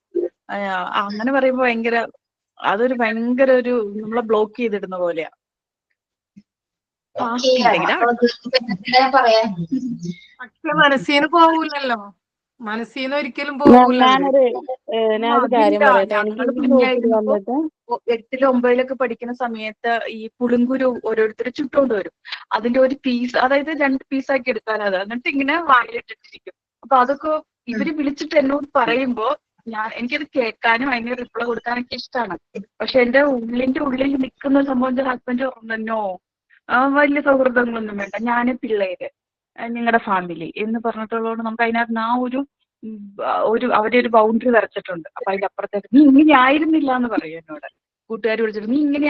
അങ്ങനെ പറയുമ്പോ അതൊരു ഭയങ്കര ഒരു നമ്മളെ ബ്ലോക്ക് ചെയ്തിടുന്ന പോലെയാ. പക്ഷെ മനസ്സിന് പോകൂലല്ലോ, മനസ്സിന് ഒരിക്കലും പോകൂല. ഞാനൊരു കാര്യം പറയട്ടെ. എനിക്ക് വന്നിട്ട് 8ലും 9ലൊക്കെ പഠിക്കുന്ന സമയത്ത് ഈ പുളിങ്കുരു ഓരോരുത്തർ ചുട്ടുകൊണ്ട് വരും. അതിന്റെ ഒരു പീസ്, അതായത് 2 പീസാക്കി എടുക്കാനത്, എന്നിട്ട് ഇങ്ങനെ വായിലിട്ടിട്ടിരിക്കും. അപ്പൊ അതൊക്കെ ഇവര് വിളിച്ചിട്ട് എന്നോട് പറയുമ്പോ എനിക്കത് കേൾക്കാനും അതിന് റിപ്ലൈ കൊടുക്കാനൊക്കെ ഇഷ്ടമാണ്. പക്ഷെ എന്റെ ഉള്ളിൽ നിൽക്കുന്ന സംഭവം എന്റെ ഹസ്ബൻഡ് പറഞ്ഞോ വലിയ സൗഹൃദങ്ങളൊന്നും വേണ്ട, ഞാന് പിള്ളേര് നിങ്ങളുടെ ഫാമിലി എന്ന് പറഞ്ഞിട്ടുള്ളതുകൊണ്ട് നമുക്ക് അതിനകത്ത് ആ അവരെ ഒരു ബൗണ്ടറി വരച്ചിട്ടുണ്ട്. അപ്പൊ അതിന്റെ അപ്പുറത്തേക്ക് നീ ഇങ്ങനെ ആയിരുന്നില്ല എന്ന് പറയും എന്നോട്. കൂട്ടുകാർ വിളിച്ചിട്ട് നീ ഇങ്ങനെ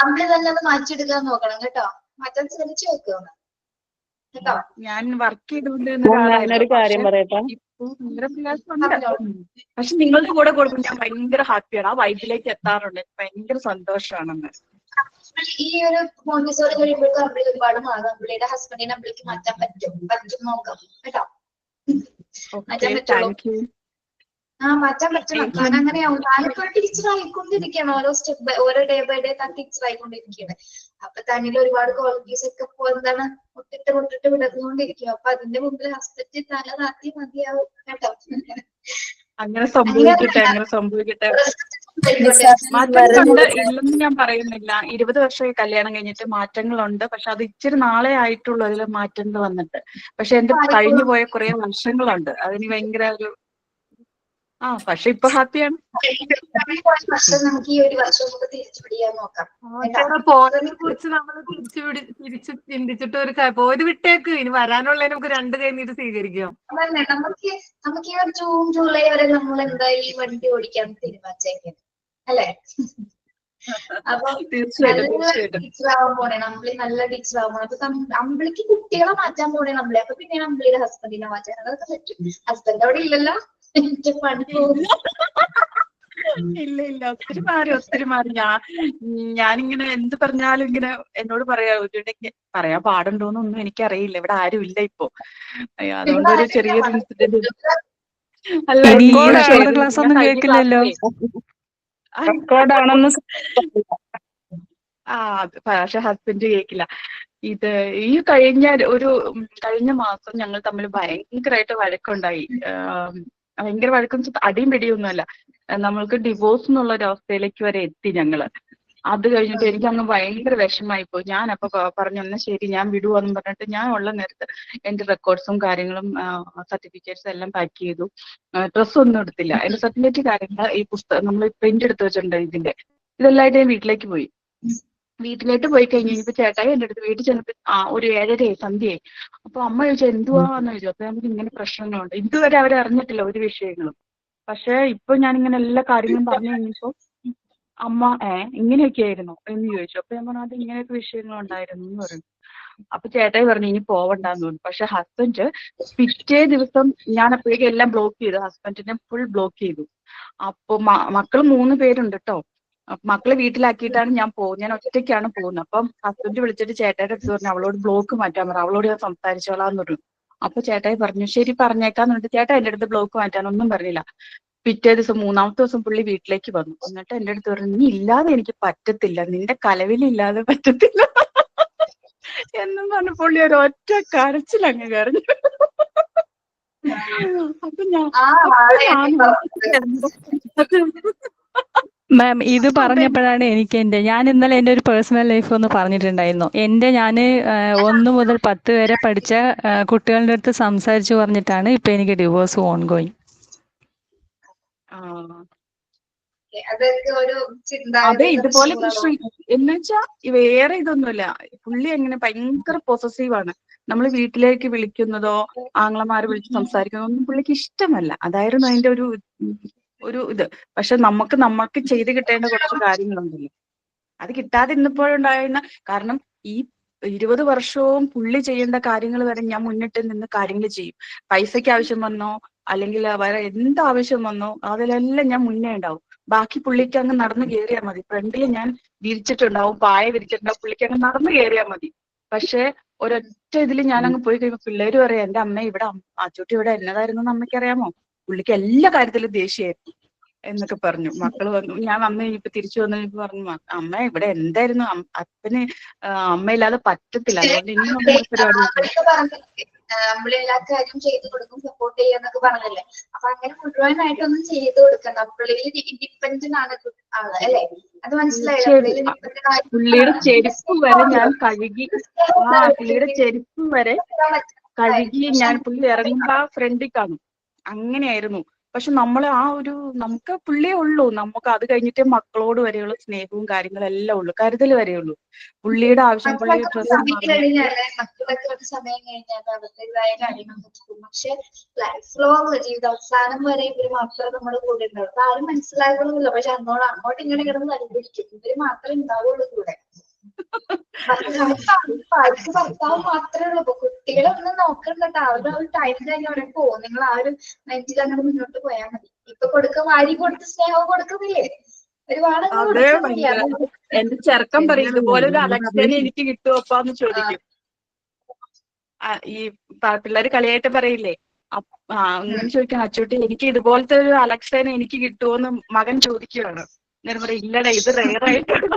അങ്ങനെ തന്നെ അത് മാറ്റിയെടുക്കാൻ നോക്കണം കേട്ടോ, മാറ്റാൻ ശ്രമിച്ചു നോക്കുക. കേട്ടോ. ഞാൻ വർക്ക് ചെയ്തുകൊണ്ടിരുന്ന ഞാനൊരു ഒരാളായിരുന്നു. കാര്യം പക്ഷെ പറയട്ടെ. ഇപ്പൊ ഭയങ്കര പ്രയാസമുണ്ട്. പക്ഷെ നിങ്ങളുടെ കൂടെ കൊടുക്കുമ്പോൾ ഞാൻ ഭയങ്കര ഹാപ്പിയാണ്. ആ വൈബിലേക്ക് എത്താറുണ്ട്. ഭയങ്കര സന്തോഷമാണെന്ന്. ഈ ഒരു മോണ്ടിസോറി കഴിയുമ്പോഴേക്കും അമ്പിളി ഒരുപാട് മാറും. അമ്പിളിയുടെ ഹസ്ബൻഡിനെ അമ്പിളിക്ക് മാറ്റാൻ പറ്റും നോക്കാം കേട്ടോ. മാറ്റാൻ പറ്റുള്ളൂ. Thank you. മാറ്റാൻ പറ്റണം. കാരണം അങ്ങനെയാവും. ഞാനിപ്പോ ടീച്ചർ ആയിക്കൊണ്ടിരിക്കുകയാണ്. ഓരോ ഡേ ബൈ ഡേ താൻ ടീച്ചർ ആയിക്കൊണ്ടിരിക്കുകയാണ്. അപ്പൊ തന്നിൽ ഒരുപാട് ക്വാളിറ്റീസ് ഒക്കെ ഇപ്പൊ എന്താണ് മുട്ടിട്ട് വിടർന്നുകൊണ്ടിരിക്കും. അപ്പൊ അതിന്റെ മുമ്പിൽ ഹസ്ബൻഡ് തല താത്തി മതിയാവും കേട്ടോ. അങ്ങനെ സംഭവിക്കട്ടെ, അങ്ങനെ സംഭവിക്കട്ടെ. മാറ്റങ്ങളുണ്ട്, ഇല്ലെന്ന് ഞാൻ പറയുന്നില്ല. 20 വർഷമായി കല്യാണം കഴിഞ്ഞിട്ട് മാറ്റങ്ങളുണ്ട്. പക്ഷെ അത് ഇച്ചിരി നാളെ ആയിട്ടുള്ളൂ അതിൽ മാറ്റങ്ങൾ വന്നിട്ട്. പക്ഷെ എന്റെ കഴിഞ്ഞു പോയ കുറെ വർഷങ്ങളുണ്ട്. അതിന് ഭയങ്കര ഒരു പക്ഷെ ഇപ്പൊ ഹാപ്പിയാണ്. നമുക്ക് ഈ ഒരു വർഷം നമുക്ക് തിരിച്ചു പിടിക്കാൻ നോക്കാം. പോയതിനെ കുറിച്ച് നമ്മൾ തിരിച്ചു ചിന്തിച്ചിട്ട് പോയത് വിട്ടേക്ക്. ഇനി വരാനുള്ളതിന് നമുക്ക് 2 കൈ നീട്ട് സ്വീകരിക്കാം. അതന്നെ നമുക്ക് ഈ ഒരു ജൂൺ ജൂലൈ വരെ നമ്മൾ എന്തായാലും ഈ വണ്ടി ഓടിക്കാൻ തീരുമാനിച്ചേക്കാം അല്ലെ? അപ്പൊ ടീച്ചറാവാൻ പോണേ നമ്മള്, നല്ല ടീച്ചറാവാൻ പോണേ. അപ്പൊ അമ്പിളിക്ക് കുട്ടികളെ മാറ്റാൻ പോണേ നമ്മളെ. അപ്പൊ പിന്നെ അമ്പിളിയുടെ ഹസ്ബൻഡിനെ മാറ്റാൻ അതൊക്കെ പറ്റും. ഹസ്ബൻഡ് അവിടെ ഇല്ലല്ലോ. ഇല്ല ഒത്തിരി മാറി. ഞാനിങ്ങനെ എന്ത് പറഞ്ഞാലും ഇങ്ങനെ എന്നോട് പറയാൻ പാടുണ്ടോന്നൊന്നും എനിക്കറിയില്ല. ഇവിടെ ആരും ഇല്ല ഇപ്പൊ. അതുകൊണ്ട് ഒരു ചെറിയൊരു ഇൻസിഡന്റ്. ക്ലാസ് ഒന്നും കേൾക്കില്ലല്ലോ. പക്ഷെ ഹസ്ബൻഡ് കേൾക്കില്ല. ഇത് ഈ കഴിഞ്ഞ മാസം ഞങ്ങൾ തമ്മിൽ ഭയങ്കരമായിട്ട് വഴക്കുണ്ടായി. ഭയങ്കര വഴക്കം, അടിയും പിടിയൊന്നുമല്ല. നമ്മൾക്ക് ഡിവോഴ്സ് എന്നുള്ള ഒരു അവസ്ഥയിലേക്ക് വരെ എത്തി ഞങ്ങള്. അത് കഴിഞ്ഞിട്ട് എനിക്ക് അങ്ങ് ഭയങ്കര വിഷമായി പോയി. ഞാൻ അപ്പൊ പറഞ്ഞു എന്നാ ശരി ഞാൻ വിടുവാന്ന് പറഞ്ഞിട്ട് ഞാൻ ഉള്ള നേരത്ത് എന്റെ റെക്കോർഡ്സും കാര്യങ്ങളും സർട്ടിഫിക്കറ്റ്സും എല്ലാം പാക്ക് ചെയ്തു. ഡ്രസ്സൊന്നും എടുത്തില്ല. എന്റെ സർട്ടിഫിക്കറ്റ് കാര്യങ്ങൾ ഈ പുസ്തകം നമ്മൾ പ്രിന്റ് എടുത്ത് വെച്ചിട്ടുണ്ട് ഇതെല്ലാമായിട്ട് ഞാൻ വീട്ടിലേക്ക് പോയി. വീട്ടിലേക്ക് പോയി കഴിഞ്ഞപ്പോ ചേട്ടായി എന്റെ അടുത്ത് വീട്ടിൽ ചെന്നപ്പോ ഒരു 7:30 സന്ധ്യയായി. അപ്പൊ അമ്മ ചോദിച്ചാൽ എന്തുവാന്ന് ചോദിച്ചു. അപ്പൊ നമുക്ക് ഇങ്ങനെ പ്രശ്നങ്ങളുണ്ട്. ഇതുവരെ അവരെ അറിഞ്ഞിട്ടില്ല ഒരു വിഷയങ്ങളും. പക്ഷെ ഇപ്പൊ ഞാനിങ്ങനെ എല്ലാ കാര്യങ്ങളും പറഞ്ഞു കഴിഞ്ഞപ്പോ അമ്മ ഇങ്ങനെയൊക്കെ ആയിരുന്നു എന്ന് ചോദിച്ചു. അപ്പൊ ഞാൻ പറഞ്ഞു അത് ഇങ്ങനെയൊക്കെ വിഷയങ്ങളുണ്ടായിരുന്നു എന്ന് പറഞ്ഞു. അപ്പൊ ചേട്ടായി പറഞ്ഞു ഇനി പോവണ്ടെന്ന് തോന്നുന്നു. പക്ഷെ ഹസ്ബൻഡ് പിറ്റേ ദിവസം ഞാൻ അപ്പോഴേക്കും എല്ലാം ബ്ലോക്ക് ചെയ്തു. ഹസ്ബൻഡിനെ ഫുൾ ബ്ലോക്ക് ചെയ്തു. അപ്പൊ മക്കള് 3 പേരുണ്ട് കേട്ടോ. മക്കളെ വീട്ടിലാക്കിയിട്ടാണ് ഞാൻ ഒറ്റയ്ക്കാണ് പോകുന്നത്. അപ്പം ഹസ്ബൻഡ് വിളിച്ചിട്ട് ചേട്ടായിയുടെ അടുത്ത് പറഞ്ഞു അവളോട് ബ്ലോക്ക് മാറ്റാൻ പറഞ്ഞു, അവളോട് ഞാൻ സംസാരിച്ചോളാന്ന് പറഞ്ഞു. അപ്പൊ ചേട്ടായി പറഞ്ഞു ശരി പറഞ്ഞേക്കാന്ന് പറഞ്ഞിട്ട് ചേട്ടായി എന്റെ അടുത്ത് ബ്ലോക്ക് മാറ്റാനൊന്നും പറഞ്ഞില്ല. പിറ്റേ ദിവസം 3-ാമത്തെ ദിവസം പുള്ളി വീട്ടിലേക്ക് വന്നു. എന്നിട്ട് എന്റെ അടുത്ത് പറഞ്ഞു നീ ഇല്ലാതെ എനിക്ക് പറ്റത്തില്ല, നിന്റെ കലവിലില്ലാതെ പറ്റത്തില്ല എന്നും പറഞ്ഞു പുള്ളി ഒരു ഒറ്റ കരച്ചിലങ്ങ് കരഞ്ഞു. അപ്പൊ മാം ഇത് പറഞ്ഞപ്പോഴാണ് ഞാൻ ഇന്നലെ എൻ്റെ ഒരു പേഴ്സണൽ ലൈഫ് ഒന്ന് പറഞ്ഞിട്ടുണ്ടായിരുന്നു. ഞാൻ 1 മുതൽ 10 വരെ പഠിച്ച കുട്ടികളുടെ അടുത്ത് സംസാരിച്ചു പറഞ്ഞിട്ടാണ് ഇപ്പൊ എനിക്ക് ഡിവോഴ്സ് ഓൺഗോയിങ്. അതെ ഇതുപോലെ പ്രശ്നം എന്ന് വെച്ചാ വേറെ ഇതൊന്നുമില്ല. പുള്ളി എങ്ങനെ ഭയങ്കര പൊസസീവാണ്. നമ്മൾ വീട്ടിലേക്ക് വിളിക്കുന്നതോ ആങ്ങളമാരെ വിളിച്ച് സംസാരിക്കുന്നതോ ഒന്നും പുള്ളിക്ക് ഇഷ്ടമല്ല. അതായിരുന്നു അതിന്റെ ഒരു ഇത്. പക്ഷെ നമുക്ക് ചെയ്ത് കിട്ടേണ്ട കുറച്ച് കാര്യങ്ങളുണ്ടല്ലോ, അത് കിട്ടാതിരുന്നപ്പോഴുണ്ടായിരുന്ന കാരണം ഈ 20 വർഷവും പുള്ളി ചെയ്യേണ്ട കാര്യങ്ങൾ വരെ ഞാൻ മുന്നിട്ട് നിന്ന് കാര്യങ്ങൾ ചെയ്യും. പൈസയ്ക്ക് ആവശ്യം വന്നോ അല്ലെങ്കിൽ വേറെ എന്ത് ആവശ്യം വന്നോ അതിലെല്ലാം ഞാൻ മുന്നേ ഉണ്ടാവും. ബാക്കി പുള്ളിക്ക് അങ്ങ് നടന്നു കയറിയാൽ മതി. ഫ്രണ്ടിൽ ഞാൻ വിരിച്ചിട്ടുണ്ടാവും, പായ വിരിച്ചിട്ടുണ്ടാവും, പുള്ളിക്ക് അങ്ങ് നടന്നു കയറിയാൽ മതി. പക്ഷെ ഒരൊറ്റ ഇതിൽ ഞാൻ അങ്ങ് പോയി കഴിയുമ്പോൾ പിള്ളേര് പറയാം എന്റെ അമ്മ ഇവിടെ അച്ചൂട്ടി ഇവിടെ എന്നതായിരുന്നു എന്ന് അമ്മയ്ക്ക് അറിയാമോ, പുള്ളിക്ക് എല്ലാ കാര്യത്തിലും ദേഷ്യമായിരുന്നു എന്നൊക്കെ പറഞ്ഞു. മക്കള് വന്നു, ഞാൻ വന്ന് ഇപ്പൊ തിരിച്ചു വന്നു പറഞ്ഞു അമ്മ ഇവിടെ എന്തായിരുന്നു, അപ്പന് അമ്മയില്ലാതെ പറ്റത്തില്ല, അതുകൊണ്ട് ഇനി പരിപാടി നമ്മള് എല്ലാ കാര്യം ചെയ്തു കൊടുക്കും, സപ്പോർട്ട് ചെയ്യാന്നൊക്കെ പറഞ്ഞല്ലേ. അപ്പൊ അങ്ങനെ മുഴുവനായിട്ടൊന്നും ചെയ്തു കൊടുക്കണം. അപ്പിള്ളിൽ ഇൻഡിപെൻഡന്റ് ആണ് ആള് അല്ലെ, അത് മനസ്സിലായില്ല. പുള്ളിയുടെ ചെരുപ്പ് വരെ ഞാൻ കഴുകി, പുള്ളിയുടെ ചെരുപ്പ് വരെ കഴുകി ഞാൻ പുള്ളി ഇറങ്ങുമ്പോ ഫ്രണ്ടിൽ കാണും. അങ്ങനെയായിരുന്നു. പക്ഷെ നമ്മള് നമുക്ക് പുള്ളിയേ ഉള്ളൂ, നമുക്ക് അത് കഴിഞ്ഞിട്ട് മക്കളോട് വരെയുള്ള സ്നേഹവും കാര്യങ്ങളും എല്ലാം ഉള്ളൂ, കരുതൽ വരെയുള്ളൂ. പുള്ളിയുടെ ആവശ്യം പുള്ളി ഡ്രസ്സ് മക്കളൊക്കെ ഒരു സമയം കഴിഞ്ഞാൽ അവരുടേതായ കാര്യങ്ങൾ നോക്കും. പക്ഷെ ലൈഫ് ലോങ് ജീവിതാവസാനം വരെ ഇവര് മാത്രമേ നമ്മുടെ കൂടെ ഉണ്ടാവും. ആരും മനസ്സിലാകണമെന്നില്ല. പക്ഷെ അങ്ങോട്ട് ഇങ്ങനെ കിടന്ന് അനുഭവിക്കും. ഇവര് മാത്രമേ ഉണ്ടാവുള്ളൂ കൂടെ. ഭർത്താവ് മാത്രമേ ഉള്ളൂ. കുട്ടികളെ ഒന്നും നോക്കണ്ട. അവരുടെ ആ ഒരു ടൈം കഴിഞ്ഞ് അവിടെ പോകും. നിങ്ങൾ ആ ഒരു മൈൻഡിൽ അങ്ങനെ മുന്നോട്ട് പോയാൽ മതി. ഇപ്പൊ വാരി കൊടുത്ത് സ്നേഹവും കൊടുക്കുന്നില്ലേ? ഒരുപാട് അതെ, എന്റെ ചെറുക്കൻ പറയും ഇതുപോലെ ഒരു അലക്സേനെ എനിക്ക് കിട്ടുമപ്പാന്ന് ചോദിക്കും. ഈ പിള്ളേര് കളിയായിട്ട് പറയില്ലേ, അങ്ങനെ ചോദിക്കാം, അച്ചോട്ടി എനിക്ക് ഇതുപോലത്തെ ഒരു അലക്സേനെ എനിക്ക് കിട്ടുമോന്ന് മകൻ ചോദിക്കുകയാണ്. ഞാൻ പറയും ഇല്ലടാ, ഇത് റെയറായിട്ടാണ്.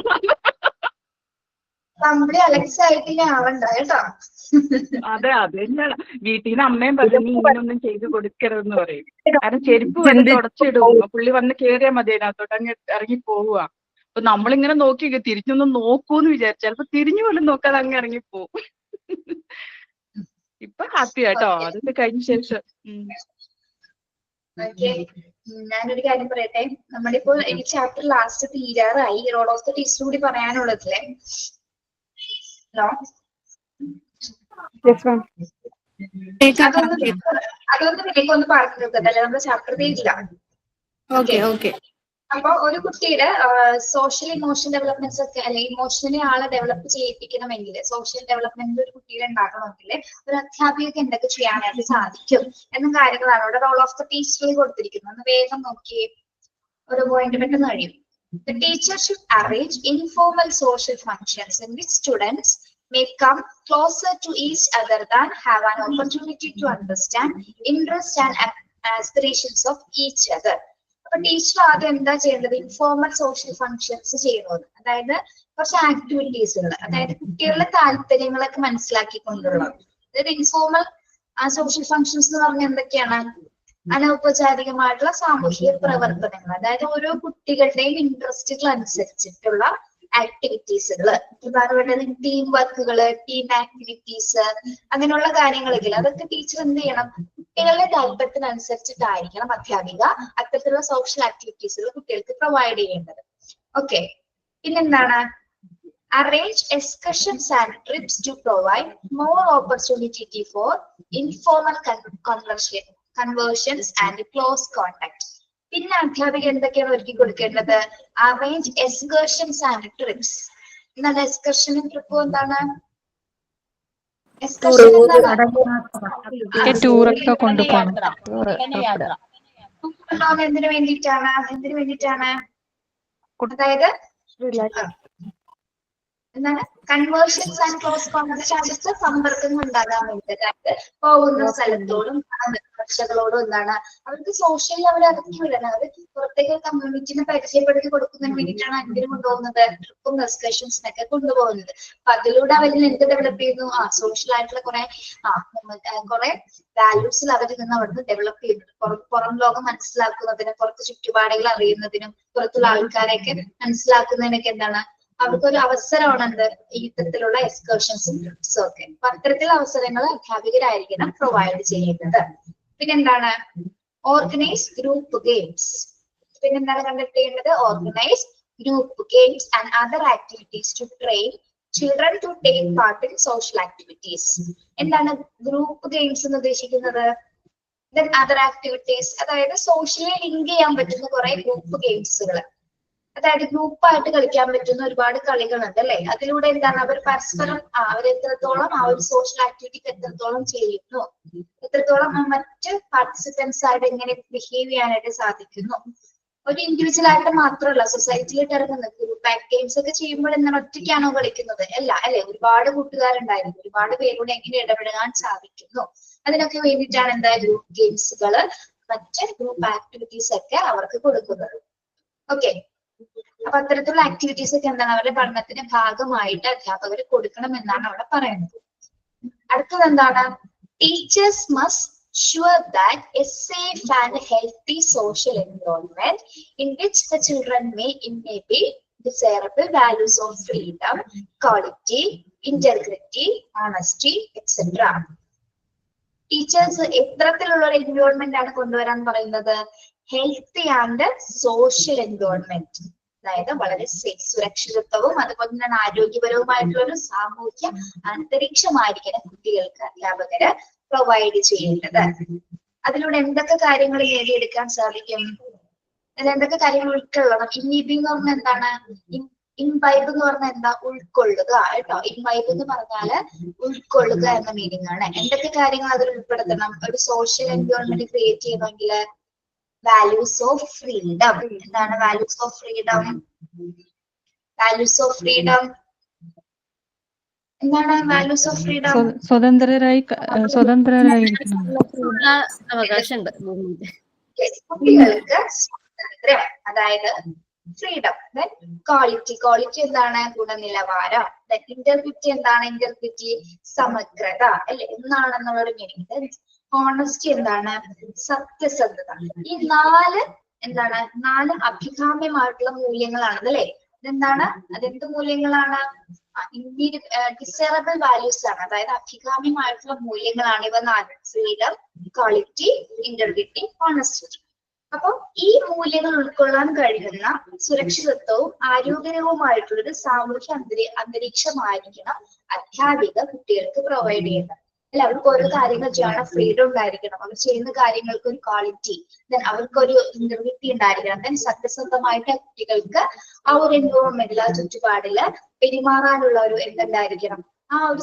അതെ, അത് തന്നെയാണ്. വീട്ടിൽ നിന്ന് അമ്മയും പറയും നീ ഇങ്ങനൊന്നും ചെയ്ത് കൊടുക്കരുതെന്ന് പറയും. കാരണം ചെരുപ്പ് വരെ തുടച്ചിടും. പുള്ളി വന്ന് കേറിയാൽ മതി അതിനകത്തോട്ട്, അങ്ങ് ഇറങ്ങി പോവുക. അപ്പൊ നമ്മളിങ്ങനെ നോക്കി തിരിഞ്ഞൊന്നും നോക്കൂന്ന് വിചാരിച്ചു, ചിലപ്പോ തിരിഞ്ഞു പോലും നോക്കാതെ അങ്ങ് ഇറങ്ങിപ്പോവും. ഇപ്പൊ ഹാപ്പി ആട്ടോ അതൊക്കെ കഴിഞ്ഞ ശേഷം. ഞാനൊരു കാര്യം പറയട്ടെ. നമ്മളിപ്പോ ഈ ചാപ്റ്റർ ലാസ്റ്റ് തീരാറായി. റോൾ ഓഫ് ദ ടീച്ചർ കൂടി പറയാനുള്ളതല്ലേ? അതൊന്ന് വേഗം പറഞ്ഞു നോക്കത്തല്ലേ, നമ്മുടെ ചാപ്റ്റർ തീരില്ല. അപ്പൊ ഒരു കുട്ടിയുടെ സോഷ്യൽ ഇമോഷൻ ഡെവലപ്മെന്റ്സ് ഒക്കെ, അല്ലെ ഇമോഷണലി ആളെ ഡെവലപ്പ് ചെയ്യിപ്പിക്കണമെങ്കിൽ, സോഷ്യൽ ഡെവലപ്മെന്റ് ഒരു കുട്ടിയെ ഉണ്ടാക്കണമെങ്കിൽ ഒരു അധ്യാപികക്ക് എന്തൊക്കെ ചെയ്യാനായിട്ട് സാധിക്കും എന്ന കാര്യങ്ങളാണ് ഇവിടെ റോൾ ഓഫ് ദ ടീച്ചറിൽ കൊടുത്തിരിക്കുന്നത്. ഒന്ന് വേഗം നോക്കിയേ, ഒരു പോയിന്റ് പെട്ടെന്ന് കഴിയും. The teacher should arrange informal social functions in which students may come closer to each other than have an opportunity to understand interests and aspirations of each other. അപ്പൊ teacher ആദ്യം എന്താ ചെയ്യേണ്ടത്? ഇൻഫോർമൽ സോഷ്യൽ ഫങ്ഷൻസ് ചെയ്യുന്നത്, അതായത് കുറച്ച് ആക്ടിവിറ്റീസുകൾ, അതായത് കുട്ടികളുടെ താല്പര്യങ്ങളൊക്കെ മനസ്സിലാക്കിക്കൊണ്ടുള്ളത്. അതായത് ഇൻഫോർമൽ സോഷ്യൽ ഫങ്ഷൻസ് എന്ന് പറഞ്ഞാൽ എന്തൊക്കെയാണ്? അനൗപചാരികമായിട്ടുള്ള സാമൂഹിക പ്രവർത്തനങ്ങൾ, അതായത് ഓരോ കുട്ടികളുടെയും ഇൻട്രസ്റ്റുകൾ അനുസരിച്ചിട്ടുള്ള ആക്ടിവിറ്റീസുകൾ. പ്രധാനപ്പെട്ട ടീം വർക്കുകള്, ടീം ആക്ടിവിറ്റീസ്, അങ്ങനെയുള്ള കാര്യങ്ങളൊക്കെ അതൊക്കെ ടീച്ചർ എന്ത് ചെയ്യണം? കുട്ടികളുടെ താല്പര്യത്തിനനുസരിച്ചിട്ടായിരിക്കണം അധ്യാപിക അത്തരത്തിലുള്ള സോഷ്യൽ ആക്ടിവിറ്റീസുകൾ കുട്ടികൾക്ക് പ്രൊവൈഡ് ചെയ്യേണ്ടത്. ഓക്കെ, പിന്നെന്താണ്? Arrange excursions and trips to provide more opportunity for informal conversions and close contact. പിന്നെ അധ്യാപിക എന്തൊക്കെയാണ് ഒരുക്കി കൊടുക്കേണ്ടത്? Arrange excursions and trips. എന്താണ് എക്സ്കർഷനും ട്രിപ്പും? എന്താണ് എക്സ്കർഷൻ? എന്തിനു വേണ്ടിയിട്ടാണ്? അതായത് എന്താണ് കൺവേർഷൻസ് ആൻഡ് ക്ലോസ് കോൺടാക്ട്, അടുത്ത സമ്പർക്കങ്ങൾ ഉണ്ടാകാൻ വേണ്ടിയിട്ട്, അതായത് പോകുന്ന സ്ഥലത്തോടും രക്ഷകളോടും എന്താണ് അവർക്ക് സോഷ്യലി അവർ ഇറക്കി വിടണം. അവർ പുറത്തേക്ക് കമ്മ്യൂണിറ്റിനെ പരിചയപ്പെടുത്തി കൊടുക്കുന്നതിന് വേണ്ടിയിട്ടാണ് എന്തിനു കൊണ്ടുപോകുന്നത്? ട്രിപ്പും എക്സ്കർഷൻസിനൊക്കെ കൊണ്ടുപോകുന്നത്. അപ്പൊ അതിലൂടെ അവരിൽ എന്ത് ഡെവലപ്പ് ചെയ്യുന്നു? സോഷ്യൽ ആയിട്ടുള്ള കുറെ വാല്യൂസിൽ അവരിൽ നിന്ന് അവിടുന്ന് ഡെവലപ്പ് ചെയ്യുന്നുണ്ട്. പുറം ലോകം മനസ്സിലാക്കുന്നതിനും പുറത്ത് ചുറ്റുപാടുകൾ അറിയുന്നതിനും പുറത്തുള്ള ആൾക്കാരെയൊക്കെ മനസ്സിലാക്കുന്നതിനൊക്കെ എന്താണ് അവർക്കൊരു അവസരമാണ് എന്ത്? ഈ ഇത്തരത്തിലുള്ള എക്സ്കർഷൻസും ട്രിപ്സും ഒക്കെ. അപ്പൊ അത്തരത്തിലുള്ള അവസരങ്ങൾ അധ്യാപകരായിരിക്കണം പ്രൊവൈഡ് ചെയ്യുന്നത്. പിന്നെന്താണ്? Organise group games. പിന്നെന്താണ് കണ്ടക്ട് ചെയ്യേണ്ടത്? Organise group games and other activities to train children to take part in social activities. എന്താണ് ഗ്രൂപ്പ് ഗെയിംസ് എന്ന് ഉദ്ദേശിക്കുന്നത്? അതർ ആക്ടിവിറ്റീസ്, അതായത് സോഷ്യലി ലിങ്ക് ചെയ്യാൻ പറ്റുന്ന കുറെ ഗ്രൂപ്പ് ഗെയിംസുകൾ, അതായത് ഗ്രൂപ്പായിട്ട് കളിക്കാൻ പറ്റുന്ന ഒരുപാട് കളികളുണ്ട് അല്ലെ? അതിലൂടെ എന്താണ് അവർ പരസ്പരം അവർ എത്രത്തോളം ആ ഒരു സോഷ്യൽ ആക്ടിവിറ്റിക്ക് എത്രത്തോളം ചെയ്യുന്നു, എത്രത്തോളം മറ്റ് പാർട്ടിസിപ്പൻസ് ആയിട്ട് എങ്ങനെ ബിഹേവ് ചെയ്യാനായിട്ട് സാധിക്കുന്നു. ഒരു ഇൻഡിവിജ്വൽ ആയിട്ട് മാത്രമല്ല, സൊസൈറ്റിയിലേക്ക് ഇറങ്ങുന്നത് ഗ്രൂപ്പ് ഗെയിംസ് ഒക്കെ ചെയ്യുമ്പോൾ എന്താണ് ഒറ്റയ്ക്കാണോ കളിക്കുന്നത്? അല്ല, അല്ലെ? ഒരുപാട് കൂട്ടുകാരുണ്ടായിരുന്നു, ഒരുപാട് പേരോട് എങ്ങനെ ഇടപെടാൻ സാധിക്കുന്നു, അതിനൊക്കെ വേണ്ടിയിട്ടാണ് എന്താ ഗ്രൂപ്പ് ഗെയിംസുകള് മറ്റ് ഗ്രൂപ്പ് ആക്ടിവിറ്റീസ് ഒക്കെ അവർക്ക് കൊടുക്കുന്നത്. ഓക്കെ, അപ്പൊ അത്തരത്തിലുള്ള ആക്ടിവിറ്റീസ് ഒക്കെ എന്താണ് അവരുടെ പഠനത്തിന്റെ ഭാഗമായിട്ട് അധ്യാപകർ കൊടുക്കണം എന്നാണ് അവിടെ പറയുന്നത്. അടുത്തത് എന്താണ്? Teachers must ensure that a safe and healthy social environment in which the children may be desirable values of freedom, equality, integrity, honesty, etc. Teachers എത്തരത്തിലുള്ള ഒരു എൻവയോൺമെന്റ് ആണ് കൊണ്ടുവരാൻ പറയുന്നത്? ഹെൽത്തി ആൻഡ് സോഷ്യൽ എൻവയോൺമെന്റ്, അതായത് വളരെ സുരക്ഷിതത്വവും അതുപോലെ തന്നെ ആരോഗ്യപരവുമായിട്ടുള്ള ഒരു സാമൂഹ്യ അന്തരീക്ഷമായിരിക്കണം കുട്ടികൾക്ക് അധ്യാപകര് പ്രൊവൈഡ് ചെയ്യേണ്ടത്. അതിലൂടെ എന്തൊക്കെ കാര്യങ്ങൾ നേടിയെടുക്കാൻ സാധിക്കും? അതിൽ എന്തൊക്കെ കാര്യങ്ങൾ ഉൾക്കൊള്ളണം? ഇന്നിബി എന്ന് പറഞ്ഞാൽ എന്താണ്? ഇംബൈബ് എന്ന് പറഞ്ഞാൽ എന്താ? ഉൾക്കൊള്ളുക കേട്ടോ. ഇംബൈബ് എന്ന് പറഞ്ഞാല് ഉൾക്കൊള്ളുക എന്ന മീനിങ് ആണ്. എന്തൊക്കെ കാര്യങ്ങൾ അതിൽ ഉൾപ്പെടുത്തണം? ഒരു സോഷ്യൽ എൻവയോൺമെന്റ് ക്രിയേറ്റ് ചെയ്യണമെങ്കിൽ വാല്യൂസ് ഓഫ് ഫ്രീഡം. എന്താണ് values of freedom? Values of freedom എന്താണ്? വാല്യൂസ് ഓഫ് ഫ്രീഡം സ്വതന്ത്രരായിരിക്കണം. അവകാശമുണ്ട്. കുട്ടികൾക്ക് സ്വാതന്ത്ര്യം, അതായത് ഫ്രീഡം. ക്വാളിറ്റി, ക്വാളിറ്റി എന്താണ്? ഗുണനിലവാരം. ഇന്റർഗ്രിറ്റി എന്താണ്? ഇന്റർഗ്രിറ്റി സമഗ്രത അല്ലെ, ഒന്നാണെന്നുള്ളൊരു മീനിങ്. ഓണസ്റ്റി എന്താണ്? സത്യസന്ധത. ഈ എന്താണ്? 4 അഭികാമ്യമായിട്ടുള്ള മൂല്യങ്ങളാണ് അല്ലെ. ഇതെന്താണ്? അതെന്ത് മൂല്യങ്ങളാണ്? ഡിസൈറബിൾ വാല്യൂസ് ആണ്, അതായത് അഭികാമ്യമായിട്ടുള്ള മൂല്യങ്ങളാണ് ഇവ 4: ഫ്രീഡം, ക്വാളിറ്റി, ഇന്റർഗ്രിറ്റി, ഓണസ്റ്റി. അപ്പൊ ഈ മൂല്യങ്ങൾ ഉൾക്കൊള്ളാൻ കഴിയുന്ന സുരക്ഷിതത്വവും ആരോഗ്യകരവുമായിട്ടുള്ളൊരു സാമൂഹ്യ അന്തരീക്ഷമായിരിക്കണം അധ്യാപിക കുട്ടികൾക്ക് പ്രൊവൈഡ് ചെയ്യുന്നത്. അല്ല, അവർക്ക് ഓരോ കാര്യങ്ങൾ ചെയ്യാനുള്ള ഫ്രീഡം ഉണ്ടായിരിക്കണം, അവർ ചെയ്യുന്ന കാര്യങ്ങൾക്ക് ഒരു ക്വാളിറ്റി, അവർക്കൊരു ഇന്റർഗ്രിറ്റി ഉണ്ടായിരിക്കണം, ദെൻ സത്യസന്ധമായിട്ട് കുട്ടികൾക്ക് ആ ഒരു എൻവയോൺമെന്റിൽ, ആ ചുറ്റുപാടില് പെരുമാറാനുള്ള ഒരു എന്തുണ്ടായിരിക്കണം, ആ ഒരു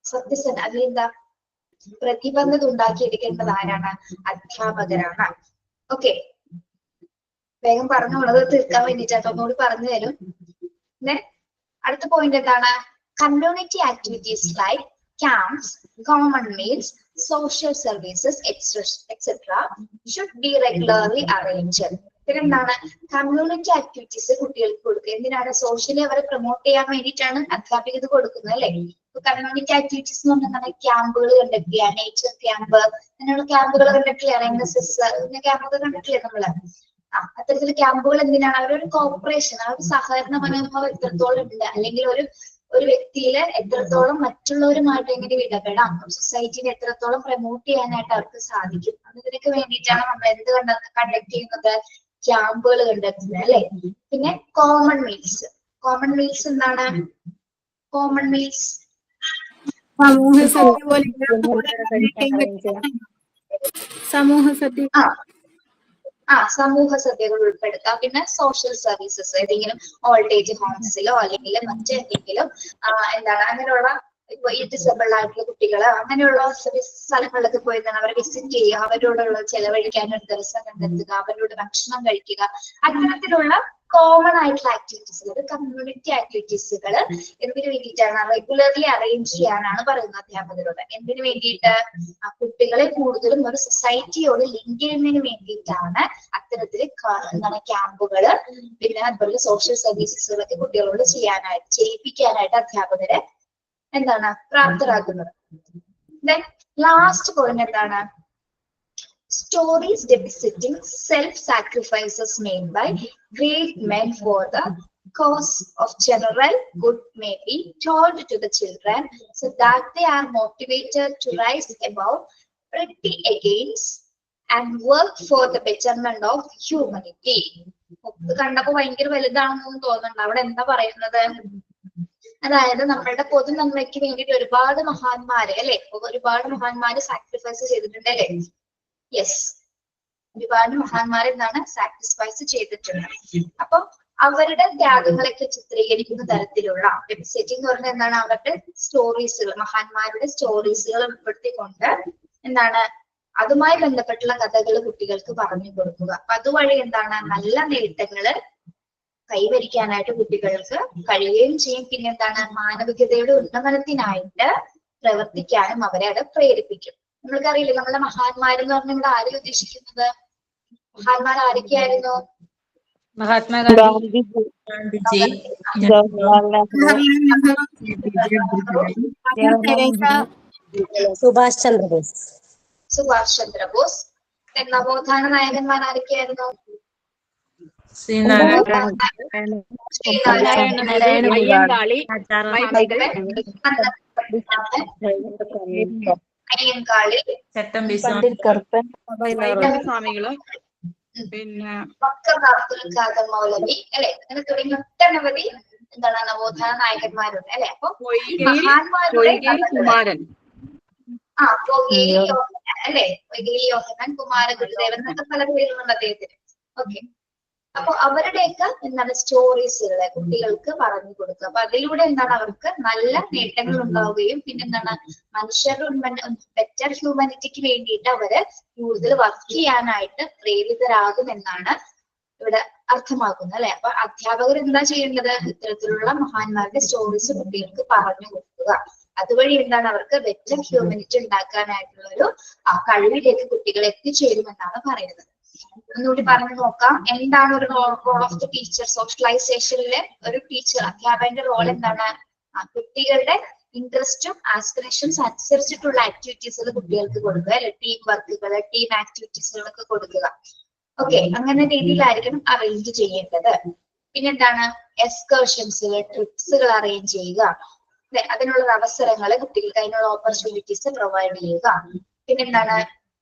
സത്യസന്ധ അതിലെന്താ പ്രതിബദ്ധത ഉണ്ടാക്കിയെടുക്കേണ്ടത് ആരാണ്? അധ്യാപകരാണ്. ഓക്കെ, വേഗം പറഞ്ഞുള്ളത് തീർക്കാൻ വേണ്ടിട്ടാണ്, ഒന്നുകൂടി പറഞ്ഞു തരും. അടുത്ത പോയിന്റ് എന്താണ്? Community activities like camps, common meals, social services, etc. should be regularly arranged. എന്താണ്? കമ്മ്യൂണിറ്റി ആക്ടിവിറ്റീസ് കുട്ടികൾക്ക് കൊടുക്കുക. എന്തിനാണ്? സോഷ്യലി അവരെ പ്രൊമോട്ട് ചെയ്യാൻ വേണ്ടിയിട്ടാണ് അധ്യാപിക ഇത് കൊടുക്കുന്നത് അല്ലെ. കമ്മ്യൂണിറ്റി ആക്ടിവിറ്റീസ് എന്ന് പറഞ്ഞാൽ ക്യാമ്പുകൾ കണ്ടക്ട് ചെയ്യുക, നേച്ചർ ക്യാമ്പ്, അങ്ങനെയുള്ള ക്യാമ്പുകൾ കണ്ടക്ട് ചെയ്യാൻ, NSS ക്യാമ്പൊക്കെ കണ്ടിട്ടില്ലേ നമ്മള്? അത്തരത്തിലുള്ള ക്യാമ്പുകൾ എന്തിനാണ്? അവരൊരു കോപ്പറേഷൻ, ആ ഒരു സഹകരണ മനോഭാവം എത്രത്തോളം ഉണ്ട്, അല്ലെങ്കിൽ ഒരു വ്യക്തിയില് എത്രത്തോളം മറ്റുള്ളവരുമായിട്ട് എങ്ങനെ ഇടപെടാം, സൊസൈറ്റിനെ എത്രത്തോളം പ്രൊമോട്ട് ചെയ്യാനായിട്ട് അവർക്ക് സാധിക്കും, അതിനൊക്കെ വേണ്ടിയിട്ടാണ് നമ്മൾ എന്ത് കണ്ടക്ട് ചെയ്യുന്നത്? ക്യാമ്പുകൾ കണ്ടക്ട് ചെയ്യുന്നത് അല്ലെ. പിന്നെ കോമൺ മീൽസ്. കോമൺ മീൽസ് എന്താണ്? കോമൺ മീൽസ് സമൂഹ സദ്യകൾ ഉൾപ്പെടുത്താം. പിന്നെ സോഷ്യൽ സർവീസസ്, ഏതെങ്കിലും ഓൾഡ് ഏജ് ഹോംസിലോ അല്ലെങ്കിൽ മറ്റെന്തെങ്കിലും എന്താണ് അങ്ങനെയുള്ള ഇപ്പൊ ഈ ഡിസബിൾ ആയിട്ടുള്ള കുട്ടികള് അങ്ങനെയുള്ള സ്ഥലങ്ങളിലൊക്കെ പോയി അവരെ വിസിറ്റ് ചെയ്യുക, അവരോടുള്ള ചെലവഴിക്കാൻ ഒരു ദിവസം കണ്ടെത്തുക, അവരോട് ഭക്ഷണം കഴിക്കുക, അത്തരത്തിലുള്ള കോമൺ ആയിട്ടുള്ള ആക്ടിവിറ്റീസുകൾ, കമ്മ്യൂണിറ്റി ആക്ടിവിറ്റീസുകൾ എന്തിനു വേണ്ടിയിട്ടാണ്? റെഗുലർലി അറേഞ്ച് ചെയ്യാനാണ് പറയുന്നത് അധ്യാപകരോട്. എന്തിനു വേണ്ടിയിട്ട്? കുട്ടികളെ കൂടുതലും ഒരു സൊസൈറ്റിയോട് ലിങ്ക് ചെയ്യുന്നതിന് വേണ്ടിയിട്ടാണ് അത്തരത്തില് എന്താണ് ക്യാമ്പുകള്, പിന്നെ അതുപോലെ സോഷ്യൽ സർവീസസുകളൊക്കെ കുട്ടികളോട് ചെയ്യിപ്പിക്കാനായിട്ട് അധ്യാപകരെ എന്താണ് പ്രാപ്തരാക്കുന്നത്. ദെൻ ലാസ്റ്റ് പോയിന്റ് എന്താണ്? Stories depicting self-sacrifices made by great men for the cause of general good may be told to the children so that they are motivated to rise above petty against and work for the betterment of humanity. കണ്ടപ്പോ ഭയങ്കര വലുതാണെന്നൊന്നും തോന്നുന്നുണ്ട്. അവിടെ എന്താ പറയുന്നത്? അതായത് നമ്മളുടെ പൊതു നന്മയ്ക്ക് വേണ്ടിയിട്ട് ഒരുപാട് മഹാന്മാര് അല്ലെ, ഒരുപാട് മഹാന്മാര് സാക്രിഫൈസ് ചെയ്തിട്ടുണ്ട് അല്ലെ. യെസ്, ഒരുപാട് മഹാന്മാർ എന്താണ് സാക്രിഫൈസ് ചെയ്തിട്ടുണ്ട്. അപ്പൊ അവരുടെ ത്യാഗങ്ങളൊക്കെ ചിത്രീകരിക്കുന്ന തരത്തിലുള്ള വെബ്സൈറ്റ് എന്ന് പറഞ്ഞാൽ എന്താണ്? അവരുടെ സ്റ്റോറീസുകൾ, മഹാന്മാരുടെ സ്റ്റോറീസുകൾ ഉൾപ്പെടുത്തിക്കൊണ്ട് എന്താണ് അതുമായി ബന്ധപ്പെട്ടുള്ള കഥകൾ കുട്ടികൾക്ക് പറഞ്ഞു കൊടുക്കുക. അപ്പൊ അതുവഴി എന്താണ് നല്ല നേട്ടങ്ങള് കൈവരിക്കാനായിട്ട് കുട്ടികൾക്ക് കഴിയുകയും ചെയ്യും. പിന്നെ എന്താണ് മാനവികതയുടെ ഉന്നമനത്തിനായിട്ട് പ്രവർത്തിക്കാനും അവരെ അത് പ്രേരിപ്പിക്കും. നമ്മൾക്കറിയില്ലേ നമ്മുടെ മഹാന്മാരെന്ന് പറഞ്ഞാൽ ഇവിടെ ആരെയും ഉദ്ദേശിക്കുന്നത്? മഹാന്മാർ ആരൊക്കെയായിരുന്നു? മഹാത്മാഗാന്ധി, സുഭാഷ് ചന്ദ്രബോസ്. സുഭാഷ് ചന്ദ്രബോസ്. നവോത്ഥാന നായകന്മാർ ആരൊക്കെയായിരുന്നു? അയ്യങ്കാളി, സ്വാമികള്, പിന്നെ അബ്ദുൽ ഖാദർ മൗലവി അല്ലെ, അങ്ങനെ തുടങ്ങി ഒട്ടനവധി എന്താണ് നവോത്ഥാന നായകന്മാരുണ്ട് അല്ലെ. അപ്പൊ മഹാന്മാരുടെ കുമാരൻ, പൊഗേലി യോഹന്നാൻ അല്ലെ, പൊഗേലി യോഹന്നാൻ, കുമാരഗുരുദേവൻ എന്നൊക്കെ പല പേരുകളുണ്ട് അദ്ദേഹത്തിന്. ഓക്കെ, അപ്പൊ അവരുടെയൊക്കെ എന്താണ് സ്റ്റോറീസുകളെ കുട്ടികൾക്ക് പറഞ്ഞു കൊടുക്കുക. അപ്പൊ അതിലൂടെ എന്താണ് അവർക്ക് നല്ല നേട്ടങ്ങൾ ഉണ്ടാവുകയും പിന്നെ എന്താണ് മനുഷ്യരുടെ ബെറ്റർ ഹ്യൂമാനിറ്റിക്ക് വേണ്ടിയിട്ട് അവര് കൂടുതൽ വർക്ക് ചെയ്യാനായിട്ട് പ്രേരിതരാകും എന്നാണ് ഇവിടെ അർത്ഥമാക്കുന്നത് അല്ലെ. അപ്പൊ അധ്യാപകർ എന്താ ചെയ്യേണ്ടത്? ഇത്തരത്തിലുള്ള മഹാന്മാരുടെ സ്റ്റോറീസ് കുട്ടികൾക്ക് പറഞ്ഞു കൊടുക്കുക. അതുവഴി എന്താണ് അവർക്ക് ബെറ്റർ ഹ്യൂമാനിറ്റി ഉണ്ടാക്കാനായിട്ടുള്ള ഒരു കഴിവിലേക്ക് കുട്ടികൾ എത്തിച്ചേരുമെന്നാണ് പറയുന്നത്. ഒന്നുകൂടി പറഞ്ഞു നോക്കാം. എന്താണ് ഒരു റോൾ ഓഫ് ദ ടീച്ചർ? സോഷ്യലൈസേഷനിലെ ഒരു ടീച്ചർ അധ്യാപകന്റെ റോൾ എന്താണ്? കുട്ടികളുടെ ഇൻട്രസ്റ്റും ആസ്പിറേഷൻസ് അനുസരിച്ചിട്ടുള്ള ആക്ടിവിറ്റീസുകൾ കുട്ടികൾക്ക് കൊടുക്കുക അല്ലെ. ടീം വർക്കുകൾ, ടീം ആക്ടിവിറ്റീസുകളൊക്കെ കൊടുക്കുക. ഓക്കെ, അങ്ങനെ രീതിയിലായിരിക്കണം അറേഞ്ച് ചെയ്യേണ്ടത്. പിന്നെന്താണ്? എക്സ്കർഷൻസുകൾ, ട്രിപ്സുകൾ അറേഞ്ച് ചെയ്യുക. അതിനുള്ള അവസരങ്ങൾ കുട്ടികൾക്ക് അതിനുള്ള ഓപ്പർച്യൂണിറ്റീസ് പ്രൊവൈഡ് ചെയ്യുക. പിന്നെന്താണ്?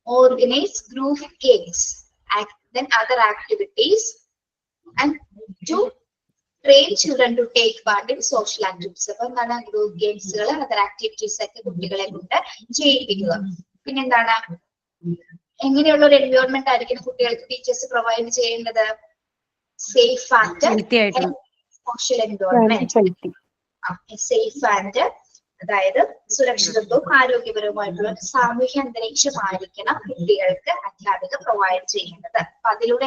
Organise group games, then other activities, and to train children to take part in social activities. അപ്പൊ എന്താണ്? ഗ്രൂപ്പ് ഗെയിംസുകൾ, അതർ ആക്ടിവിറ്റീസ് ഒക്കെ കുട്ടികളെ കൊണ്ട് ചെയ്യിപ്പിക്കുക. പിന്നെന്താണ്? എങ്ങനെയുള്ള ഒരു എൻവയോൺമെന്റ് ആയിരിക്കും കുട്ടികൾക്ക് ടീച്ചേഴ്സ് പ്രൊവൈഡ് ചെയ്യേണ്ടത്? Safe and social environment. Safe and അതായത് സുരക്ഷിതത്വവും ആരോഗ്യപരവുമായിട്ടുള്ള സാമൂഹ്യ അന്തരീക്ഷമായിരിക്കണം കുട്ടികൾക്ക് അധ്യാപകർ പ്രൊവൈഡ് ചെയ്യേണ്ടത്. അപ്പൊ അതിലൂടെ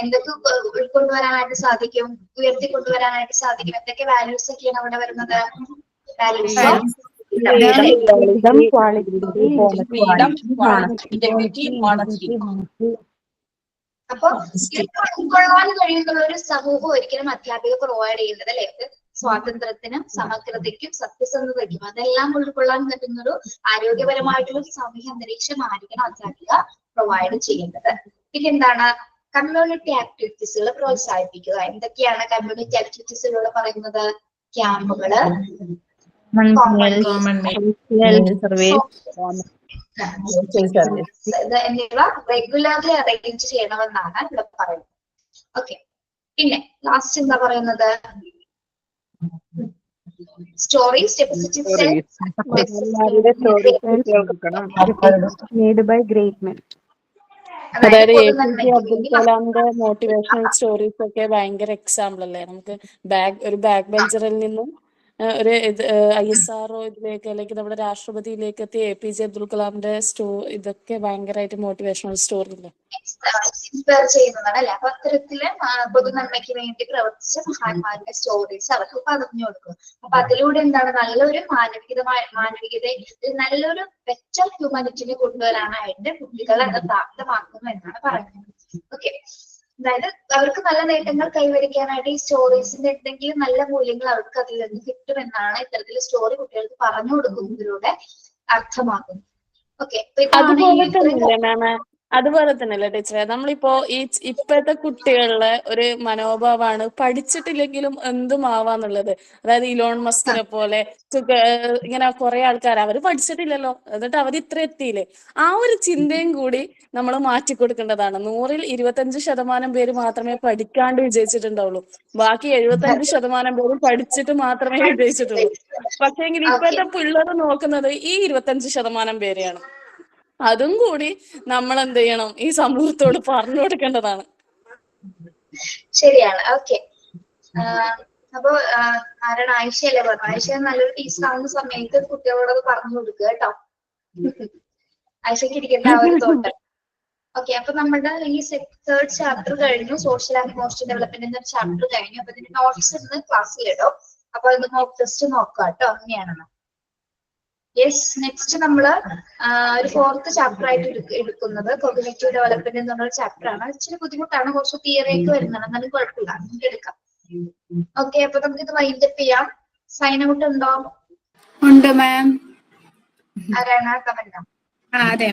എന്തൊക്കെ ഉൾക്കൊണ്ടുവരാനായിട്ട് സാധിക്കും, ഉയർത്തിക്കൊണ്ടുവരാനായിട്ട് സാധിക്കും? എന്തൊക്കെ വാല്യൂസ് ഒക്കെയാണ് അവിടെ വരുന്നത്? വാല്യൂസ് അപ്പൊ ഉൾക്കൊള്ളാൻ കഴിയുന്ന ഒരു സമൂഹം ഒരിക്കലും അധ്യാപകർ പ്രൊവൈഡ് ചെയ്യുന്നത് അല്ലെ. സ്വാതന്ത്ര്യത്തിനും സമഗ്രതയ്ക്കും സത്യസന്ധതയ്ക്കും അതെല്ലാം ഉൾക്കൊള്ളാൻ പറ്റുന്ന ഒരു ആരോഗ്യപരമായിട്ടുള്ള സാമൂഹ്യ അന്തരീക്ഷമായിരിക്കണം അധ്യാപിക പ്രൊവൈഡ് ചെയ്യേണ്ടത്. പിന്നെ എന്താണ്? കമ്മ്യൂണിറ്റി ആക്ടിവിറ്റീസുകൾ പ്രോത്സാഹിപ്പിക്കുക. എന്തൊക്കെയാണ് കമ്മ്യൂണിറ്റി ആക്ടിവിറ്റീസിലൂടെ പറയുന്നത്? ക്യാമ്പുകള്, എന്നിവ റെഗുലർലി അറേഞ്ച് ചെയ്യണമെന്നാണ് ഇവിടെ പറയുന്നത്. ഓക്കെ, പിന്നെ ലാസ്റ്റ് എന്താ പറയുന്നത്? സ്റ്റോറീസ് അതായത് APJ അബ്ദുൽ കലാമിന്റെ മോട്ടിവേഷണൽ സ്റ്റോറീസ് ഒക്കെ ഭയങ്കര എക്സാമ്പിൾ അല്ലേ. നമുക്ക് ഒരു ബാക്ക് ബെഞ്ചറിൽ നിന്നും ഒരു ISRO ഇതിലേക്ക് അല്ലെങ്കിൽ നമ്മുടെ രാഷ്ട്രപതിയിലേക്ക് എത്തിയ APJ അബ്ദുൽ കലാമിന്റെ ഇതൊക്കെ ഭയങ്കരമായിട്ട് മോട്ടിവേഷണൽ സ്റ്റോറി അല്ലേ, ഇൻസ്പയർ ചെയ്യുന്നതാണ് അല്ലെ. അപ്പൊ അത്തരത്തില് പൊതുനന്മയ്ക്ക് വേണ്ടി പ്രവർത്തിച്ച മഹാന്മാരുടെ സ്റ്റോറീസ് അവർക്ക് പറഞ്ഞു കൊടുക്കും. അപ്പൊ അതിലൂടെ എന്താണ്? നല്ലൊരു മാനവികതയിൽ നല്ലൊരു ബെറ്റർ ഹ്യൂമാനിറ്റിനെ കൊണ്ടുവരാനായിട്ട് കുട്ടികളെ അത് പ്രാപ്തമാക്കുന്നു എന്നാണ് പറയുന്നത്. ഓക്കെ, അതായത് അവർക്ക് നല്ല നേട്ടങ്ങൾ കൈവരിക്കാനായിട്ട് ഈ സ്റ്റോറീസിന്റെ എന്തെങ്കിലും നല്ല മൂല്യങ്ങൾ അവർക്ക് അതിൽ നിന്ന് കിട്ടുമെന്നാണ് ഇത്തരത്തിൽ സ്റ്റോറി കുട്ടികൾക്ക് പറഞ്ഞു കൊടുക്കുന്നതിലൂടെ അർത്ഥമാക്കുന്നത്. ഓക്കെ, അതുപോലെ തന്നെയല്ലേ ടീച്ചറെ, നമ്മളിപ്പോ ഇപ്പോഴത്തെ കുട്ടികളുടെ ഒരു മനോഭാവമാണ് പഠിച്ചിട്ടില്ലെങ്കിലും എന്തും ആവാന്നുള്ളത്. അതായത് ഇലോൺ മസ്കിനെ പോലെ ഇങ്ങനെ കുറെ ആൾക്കാർ അവര് പഠിച്ചിട്ടില്ലല്ലോ എന്നിട്ട് അവർ ഇത്ര എത്തിയില്ലേ, ആ ഒരു ചിന്തയും കൂടി നമ്മൾ മാറ്റിക്കൊടുക്കേണ്ടതാണ്. 100-ൽ 25% പേര് മാത്രമേ പഠിക്കാണ്ട് വിജയിച്ചിട്ടുണ്ടാവുള്ളൂ. ബാക്കി 75% പേരും പഠിച്ചിട്ട് മാത്രമേ വിജയിച്ചിട്ടുള്ളൂ. പക്ഷേങ്കിൽ ഇപ്പോഴത്തെ പിള്ളേർ നോക്കുന്നത് ഈ 25% പേരെയാണ്. അതും കൂടി നമ്മൾ എന്ത് ചെയ്യണം? ഈ സമൂഹത്തോട് പറഞ്ഞു കൊടുക്കേണ്ടതാണ്. ശരിയാണ്. ഓക്കെ, അപ്പൊ ആരാണ്? ആയിഷയല്ലേ പറഞ്ഞു. ആയിഷ നല്ലൊരു ടീച്ചർ ആവുന്ന സമയത്ത് കുട്ടികളോട് പറഞ്ഞു കൊടുക്കുക കേട്ടോ. ആയിഷയ്ക്ക് ഇരിക്കേണ്ട ആ ഒരു തോട്ടം. ഓക്കെ, അപ്പൊ നമ്മുടെ ഈ 3rd ചാപ്റ്റർ കഴിഞ്ഞു. സോഷ്യൽ ആൻഡ് ഇമോഷണൽ ഡെവലപ്മെന്റ് എന്ന ചാപ്റ്റർ കഴിഞ്ഞു. അപ്പൊ ഇതിന്റെ നോട്ട്സ് ഇന്ന് ക്ലാസ്സിൽ ഇടും. അപ്പൊ അത് മോക്ക് ടെസ്റ്റ് നോക്കാം കേട്ടോ. അങ്ങനെയാണെന്ന്. യെസ്, നെക്സ്റ്റ് നമ്മള് ഒരു 4th ചാപ്റ്റർ ആയിട്ട് എടുക്കുന്നത് കോഗ്നിറ്റീവ് ഡെവലപ്മെന്റ് എന്നുള്ള ചാപ്റ്റർ ആണ്. ഇച്ചിരി ബുദ്ധിമുട്ടാണ്, കുറച്ച് തിയറിയൊക്കെ വരുന്നതാണ്, എന്നാലും കുഴപ്പമില്ല, നമുക്ക് എടുക്കാം. ഓക്കെ, അപ്പൊ നമുക്ക് ഇത് വൈൻഡ് അപ്പ് ചെയ്യാം. സൈൻ ഔട്ട് ഉണ്ടോ? ഉണ്ട് മാം. ആരാണ്? കമന്റോ? അതെ.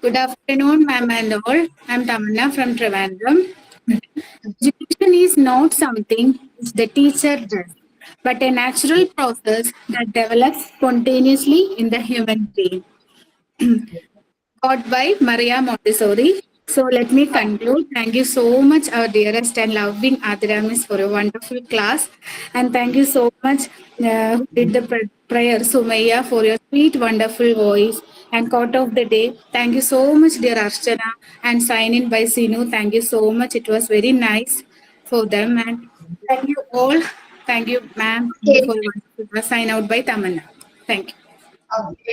Good afternoon, ma'am and all. I'm Tamanna from Trivandrum. Education is not something the teacher does, but a natural process that develops spontaneously in the human being. Taught by Maria Montessori. So let me conclude. Thank you so much, our dearest and loving Adira Miss, for a wonderful class. And thank you so much who did the prayer, Sumaya, for your sweet, wonderful voice. and quote of the day. Thank you so much, dear Archana, and sign in by Sinu. Thank you so much. It was very nice for them, and thank you all. Thank you, ma'am. Okay. For sign out by Tamanna. Thank you.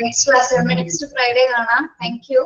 Next class next Friday കാണാം. Thank U.